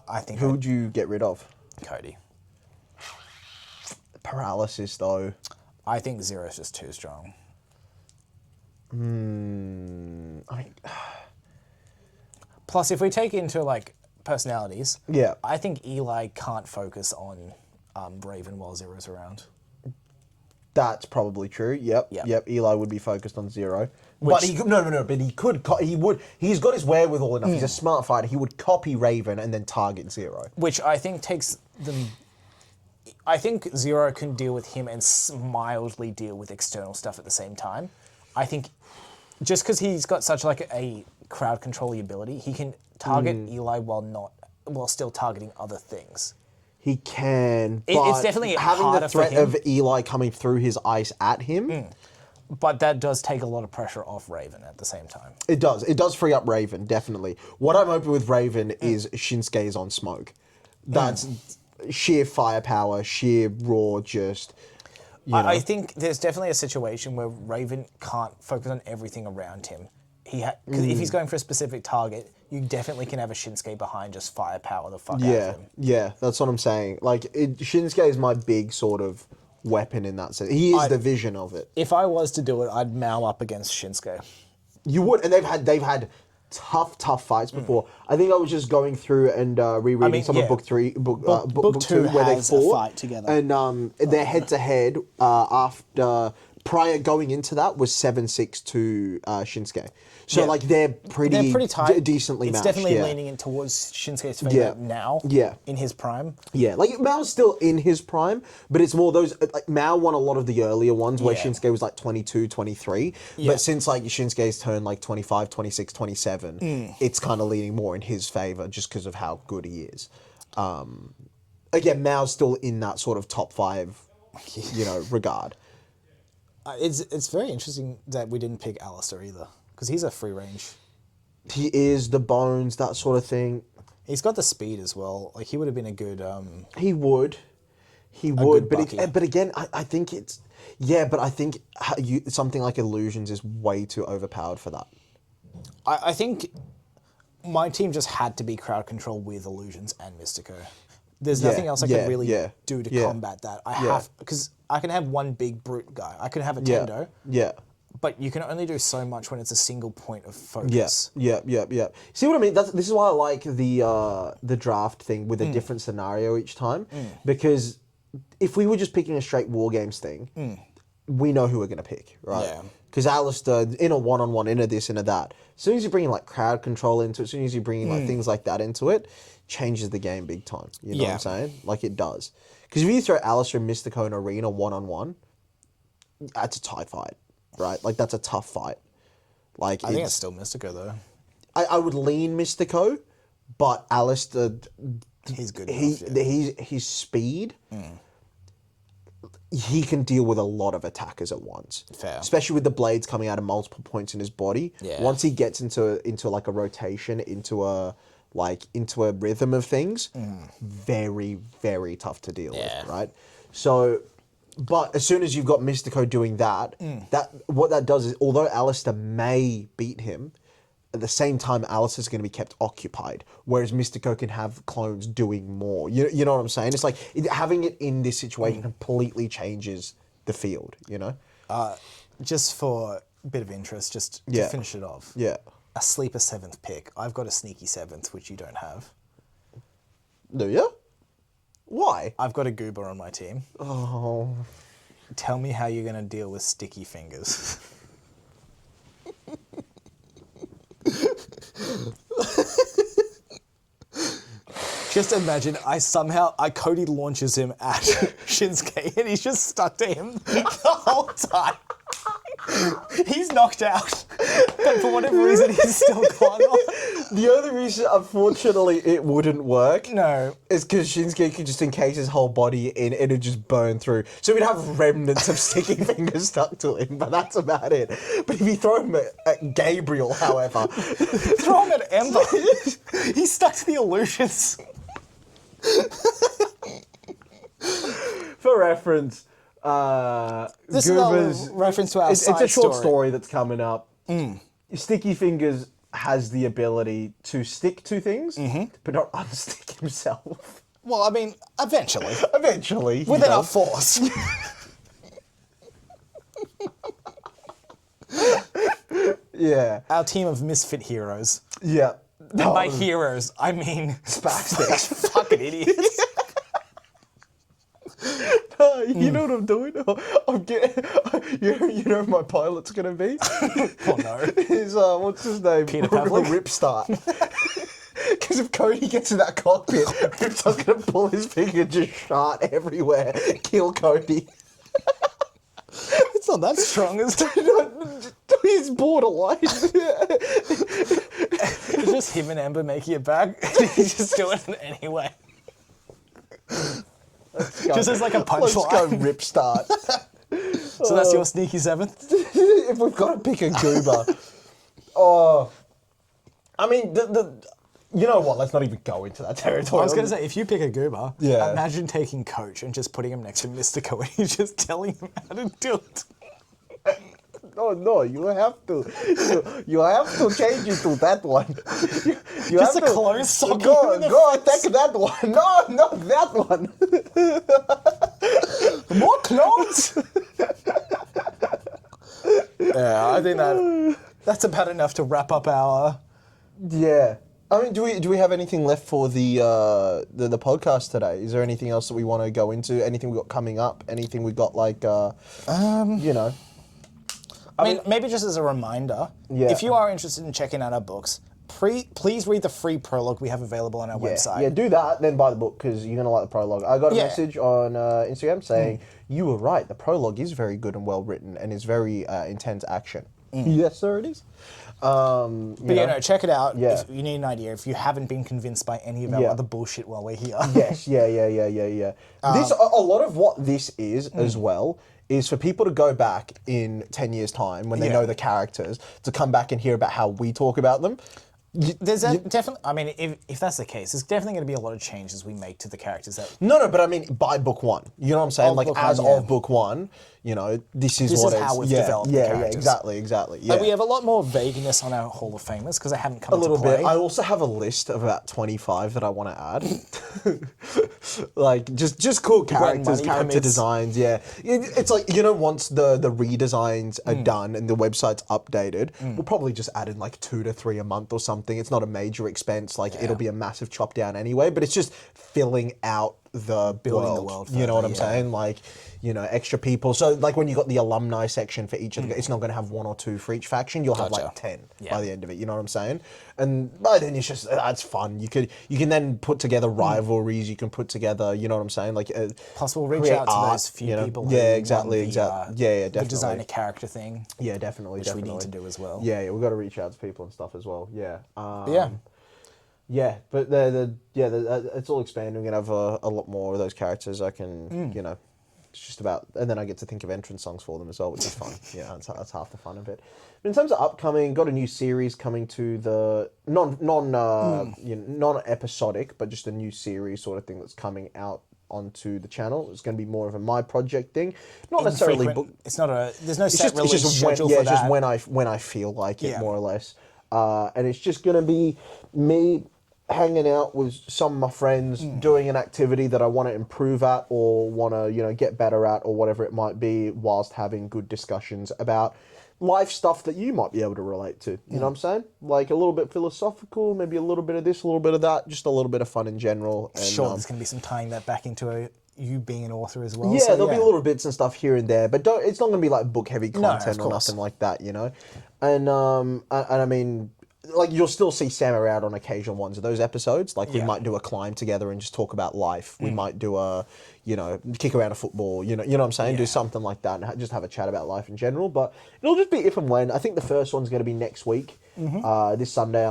I think. Who would you get rid of? Cody. Paralysis, though. I think Zero's just too strong. Plus, if we take into like personalities, I think Eli can't focus on Raven while Zero's around. That's probably true. Yep. Eli would be focused on Zero. But he could. He would. He's got his wherewithal enough. He's a smart fighter. He would copy Raven and then target Zero. Which I think takes them. I think Zero can deal with him and mildly deal with external stuff at the same time. I think just because he's got such like a crowd controlling ability, he can target Eli while still targeting other things. He can. It's definitely having harder the threat for him. of Eli coming through his ice at him. But that does take a lot of pressure off Raven at the same time. It does. It does free up Raven, definitely. What I'm hoping with Raven is Shinsuke's on smoke. That's sheer firepower, sheer raw, just. I think there's definitely a situation where Raven can't focus on everything around him. Because if he's going for a specific target, you definitely can have a Shinsuke behind just firepower the fuck out of him. Yeah, that's what I'm saying. Like, Shinsuke is my big sort of weapon in that sense. He is the vision of it. If I was to do it, I'd Mao up against Shinsuke. You would, and they've had tough fights before. I think I was just going through and rereading some of book two where they fought a fight together, and their head to head after prior going into that was 7-6 to Shinsuke. So like they're pretty tight, decently matched. It's definitely leaning in towards Shinsuke's favor now. Yeah, in his prime. Yeah, like Mao's still in his prime, but it's more those like Mao won a lot of the earlier ones where Shinsuke was like 22, 23. But since like Shinsuke's turned like 25, 26, 27, it's kind of leaning more in his favor just because of how good he is. Again, Mao's still in that sort of top 5, regard. It's very interesting that we didn't pick Alistair either, because he's a free range. He is the bones, that sort of thing. He's got the speed as well. Like he would have been a good. He would, but again, I think it's but I think something like Illusions is way too overpowered for that. I think my team just had to be crowd control with Illusions and Mystico. There's nothing else I can really do to combat that. I have, because I can have one big brute guy. I can have a Tendo. Yeah. But you can only do so much when it's a single point of focus. Yeah. See what I mean? This is why I like the draft thing with a different scenario each time. Because if we were just picking a straight War Games thing, we know who we're going to pick, right? Yeah. Because Alistair, in a one-on-one, in a this, in a that, as soon as you bring in like crowd control into it, as soon as you bring in like things like that into it, changes the game big time. You know what I'm saying? Like it does. Because if you throw Alistair and Mystico in Arena one-on-one, that's a tight fight, right? Like that's a tough fight. Like I think it's still Mystico though. I would lean Mystico, but Alistair He's good enough, his speed. He can deal with a lot of attackers at once. Fair. Especially with the blades coming out of multiple points in his body. Yeah. Once he gets into like a rotation, into a rhythm of things, very, very tough to deal with, right? So, but as soon as you've got Mystico doing that, what that does is, although Alistair may beat him, at the same time, Alistair's going to be kept occupied, whereas Mystico can have clones doing more. You know what I'm saying? It's like having it in this situation completely changes the field, you know? Just for a bit of interest, just to finish it off. Yeah. A sleeper 7th pick. I've got a sneaky 7th, which you don't have. Do you? Why? I've got a goober on my team. Oh. Tell me how you're going to deal with sticky fingers. Just imagine, Cody launches him at Shinsuke and he's just stuck to him the whole time. He's knocked out, but for whatever reason he's still gone on. The only reason, unfortunately, it wouldn't work is because Shinsuke could just encase his whole body in and it'd just burn through. So we'd have remnants of sticky fingers stuck to him, but that's about it. But if you throw him at Gabriel, however... Throw him at Ember. He's stuck to the illusions. For reference... this Goobers, is a reference to our it's a short story that's coming up. Sticky Fingers has the ability to stick to things, but not unstick himself. Well, I mean, eventually. Eventually. With enough force. Yeah. Our team of misfit heroes. Yeah. And by heroes, I mean... Spastics. Fucking idiots. You know what I'm doing? I'm getting... You know who my pilot's going to be? Oh, no. Is, what's his name? Peter Pavlik? Ripstart. Because if Cody gets in that cockpit, Ripstart's going to pull his finger, just shart everywhere, kill Cody. It's not that strong, is it? He's borderline. It's just him and Ember making it back. He's just doing it anyway. Just as like a punchline. Let's go Ripstart. So that's your sneaky 7th? If we've got to pick a goober. Oh. I mean, you know what? Let's not even go into that territory. I was going to say, if you pick a goober, Yeah. imagine taking Coach and just putting him next to Mystico and he's just telling him how to do it. No, you have to. You have to change it to that one. You Just have a close socket. Go attack that one. No, that one. More clones? Yeah, I think that's about enough to wrap up our... Yeah. I mean, do we have anything left for the podcast today? Is there anything else that we want to go into? Anything we got coming up? Anything we got like you know? I mean, maybe just as a reminder, if you are interested in checking out our books, please read the free prologue we have available on our website. Yeah, do that, then buy the book because you're going to like the prologue. I got a message on Instagram saying, you were right, the prologue is very good and well written and is very intense action. Yes, sir, it is. But check it out Yeah. if you need an idea. If you haven't been convinced by any of our other bullshit while we're here. Yes, yeah. This a lot of what this is as well is for people to go back in 10 years' time when they know the characters to come back and hear about how we talk about them. There's definitely, I mean, if that's the case, there's definitely going to be a lot of changes we make to the characters. No, but I mean, by book one. You know what I'm saying? Like, as of book one, you know, this is how we've developed the characters. Yeah, exactly. Yeah. Like, we have a lot more vagueness on our Hall of Famers because they haven't come a little into play. bit. I also have a list of about 25 that I want to add. Like, just cool characters, character designs, yeah. It's like, you know, once the redesigns are done and the website's updated, we'll probably just add in like 2 to 3 a month or something. It's not a major expense. Like, it'll be a massive chop down anyway, but it's just filling out the world. You know what I'm saying? Like, you know, extra people. So, like, when you got the alumni section for each of the, it's not going to have 1 or 2 for each faction. You'll have like 10 by the end of it. You know what I'm saying? And by then it's just that's fun. You can then put together rivalries. You can put together. You know what I'm saying? Like, plus we'll reach out to those few people. Yeah, exactly. Definitely. The design a character thing. Yeah, definitely. Which we need to do as well. Yeah, we've got to reach out to people and stuff as well. Yeah. Yeah, but it's all expanding. We're gonna have a lot more of those characters. I can, it's just about, and then I get to think of entrance songs for them as well, which is fun. Yeah, that's half the fun of it. But in terms of upcoming, got a new series coming to the non episodic, but just a new series sort of thing that's coming out onto the channel. It's going to be more of a my project thing, not necessarily book. It's not a. There's no set release it's just schedule when, for that. It's just when I feel like it, more or less. And it's just going to be me hanging out with some of my friends, doing an activity that I want to improve at or want to, get better at or whatever it might be, whilst having good discussions about life stuff that you might be able to relate to. You know what I'm saying? Like a little bit philosophical, maybe a little bit of this, a little bit of that, just a little bit of fun in general. And, sure, there's going to be some tying that back into you being an author as well. Yeah, so, there'll be little bits and stuff here and there, but it's not going to be like book heavy content or nothing like that, And I mean, like you'll still see Sam around on occasional ones of those episodes. Like we might do a climb together and just talk about life. We might do a, kick around a football. You know what I'm saying? Do something like that and just have a chat about life in general. But it'll just be if and when. I think the first one's going to be next week. This Sunday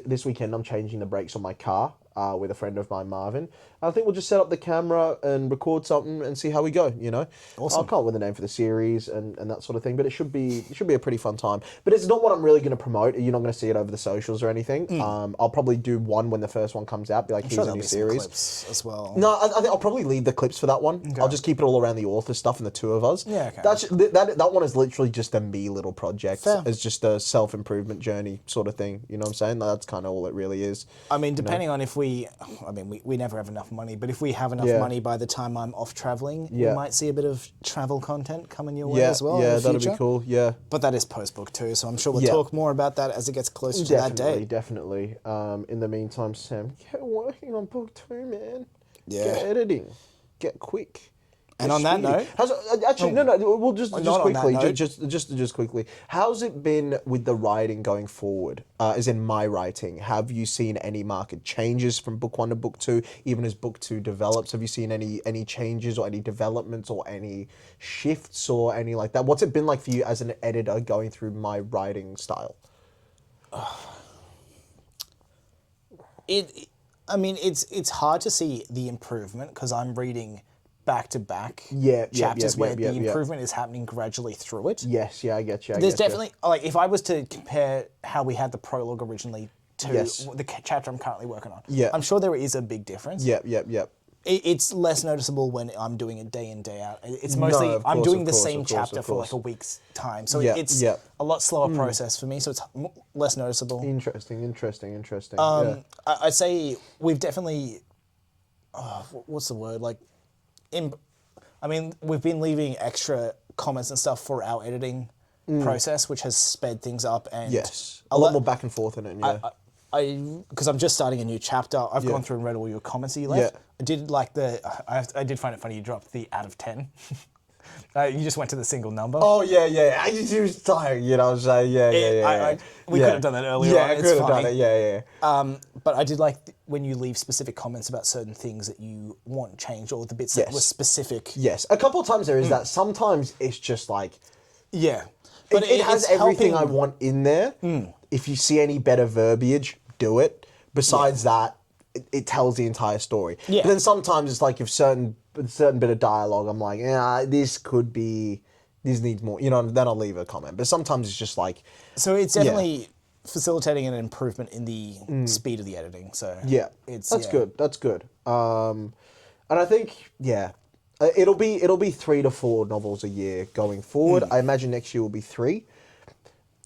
this weekend I'm changing the brakes on my car with a friend of mine, Marvin. I think we'll just set up the camera and record something and see how we go. Awesome. I can't with the name for the series and that sort of thing, but it should be a pretty fun time. But it's not what I'm really going to promote. You're not going to see it over the socials or anything. I'll probably do one when the first one comes out. Be like, here's a new series. Clips as well. No, I think I'll probably leave the clips for that one. Okay. I'll just keep it all around the author stuff and the two of us. Yeah, okay. That one is literally just a me little project. Fair. It's just a self-improvement journey sort of thing. You know what I'm saying? That's kind of all it really is. I mean, depending on if we never have enough money, but if we have enough money by the time I'm off traveling, we might see a bit of travel content coming your way as well. Yeah, in the that'd future. be cool. Yeah. But that is post-book too, so I'm sure we'll talk more about that as it gets closer to that day. Definitely. In the meantime, Sam, get working on book 2, man. Yeah. Get editing. Get quick. And on that note, we'll just quickly, just quickly. How's it been with the writing going forward? As in my writing, have you seen any marked changes from book 1 to book 2? Even as book 2 develops, have you seen any changes or any developments or any shifts or any like that? What's it been like for you as an editor going through my writing style? It's hard to see the improvement because I'm reading back-to-back chapters where the improvement is happening gradually through it. Yes, I get you. There's definitely, like, if I was to compare how we had the prologue originally to the chapter I'm currently working on, I'm sure there is a big difference. Yep. It's less noticeable when I'm doing it day in, day out. It's mostly, I'm doing the same chapter for like a week's time. So it's a lot slower process for me, so it's less noticeable. Interesting. I'd say we've definitely, what's the word? We've been leaving extra comments and stuff for our editing process, which has sped things up. And a lot more back and forth in it. Because I'm just starting a new chapter. I've gone through and read all your comments that you left. I did I did find it funny you dropped the out of 10. You just went to the single number. Oh yeah. I just was tired. We could have done that earlier. Yeah, I could have done it. Yeah. But I did like when you leave specific comments about certain things that you want changed or the bits that were specific. Yes, a couple of times there is that. Sometimes it's just like but it has everything I want in there. If you see any better verbiage, do it. Besides that, it tells the entire story. But then sometimes it's like if certain bit of dialogue, I'm like, this needs more. Then I'll leave a comment. But sometimes it's just like. So it's definitely facilitating an improvement in the speed of the editing. So that's good. That's good. And I think it'll be 3 to 4 novels a year going forward. I imagine next year will be 3.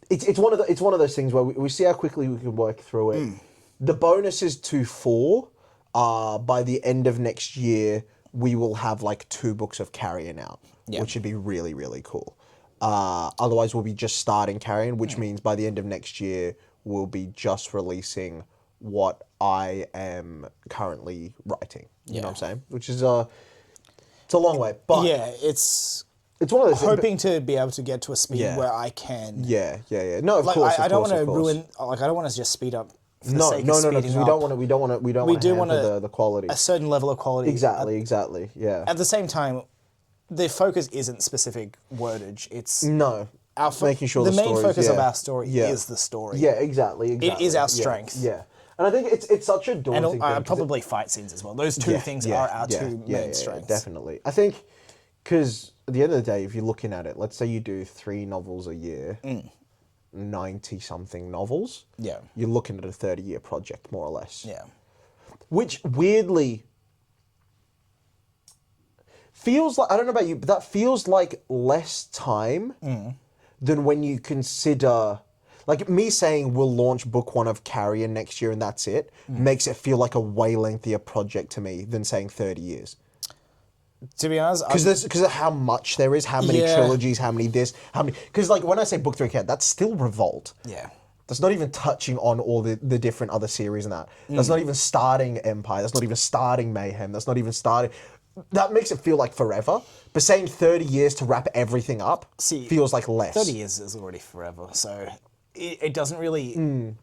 It's one of those things where we see how quickly we can work through it. The bonus is to 4. By the end of next year, we will have like 2 books of Carrion out, which would be really, really cool. Otherwise, we'll be just starting Carrion, which means by the end of next year, we'll be just releasing what I am currently writing. You know what I'm saying? Which is it's a long way, but it's one of those hoping to be able to get to a speed where I can. No, of course. I don't want to ruin. I don't want to just speed up. No, because we don't want to hamper the quality. A certain level of quality. Exactly. Yeah. At the same time, the focus isn't specific wordage. It's making sure the main focus of our story is the story. Yeah, exactly. It is our strength. Yeah. And I think it's such a daunting thing. Probably fight scenes as well. Those two things are our two main strengths. Definitely. I think, because at the end of the day, if you're looking at it, let's say you do 3 novels a year, 90-something novels. Yeah. You're looking at a 30-year project, more or less. Yeah. Which weirdly feels like, I don't know about you, but that feels like less time than when you consider, like me saying we'll launch book 1 of Carrion next year and that's it, makes it feel like a way lengthier project to me than saying 30 years. To be honest, because of how much there is, how many trilogies, how many this, how many, because like when I say book 3 Carrion, that's still Revolt. Yeah. That's not even touching on all the different other series and that. That's not even starting Empire. That's not even starting Mayhem. That's not even starting... That makes it feel like forever. But saying 30 years to wrap everything up feels like less. 30 years is already forever, so it doesn't really...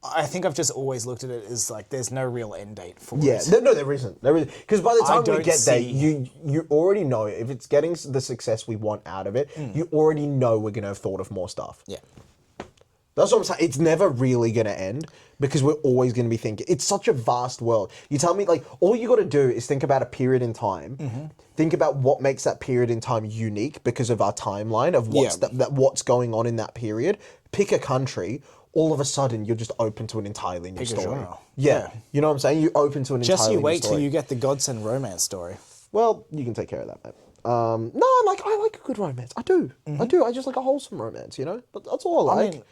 I think I've just always looked at it as like there's no real end date for it. Yeah, no, there isn't. Because by the time we get there, you already know if it's getting the success we want out of it, you already know we're going to have thought of more stuff. Yeah. That's what I'm saying. It's never really going to end because we're always going to be thinking. It's such a vast world. You tell me, like, all you got to do is think about a period in time. Think about what makes that period in time unique because of our timeline of what's going on in that period. Pick a country. All of a sudden, you're just open to an entirely new story. Genre. Yeah. You know what I'm saying? You're open to an entirely new story. Just you wait till you get the Godsend romance story. Well, you can take care of that, mate. No, I like a good romance. I do. I do. I just like a wholesome romance, you know? That's all I like. mean,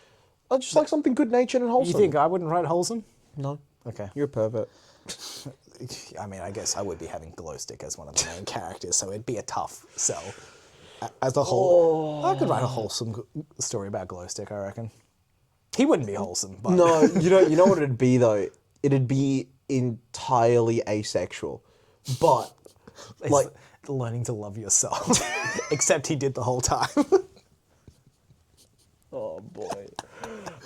I just like something good-natured and wholesome. You think I wouldn't write wholesome? No. Okay. You're a pervert. I mean, I guess I would be having Glowstick as one of the main characters, so it'd be a tough sell. As a whole, I could write a wholesome story about Glowstick, I reckon. He wouldn't be wholesome, but... No, you know what it'd be, though? It'd be entirely asexual. But, like... learning to love yourself. Except he did the whole time. Oh, boy.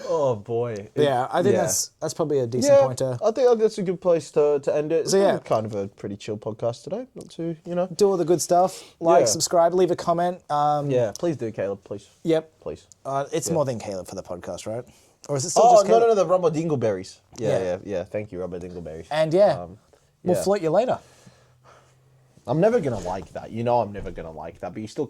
Oh, boy. Yeah, I think that's probably a decent pointer. I think that's a good place to end it. It's So, kind of a pretty chill podcast today. Not too, you know. Do all the good stuff. Like, Yeah. subscribe, leave a comment. Yeah, please do, Caleb, please. Yep. Please. It's more than Caleb for the podcast, right? Or is it still just Caleb? No, the Rubber Dingleberries. Yeah. Thank you, Rubber Dingleberries. And we'll float you later. I'm never going to like that. You know I'm never going to like that, but you still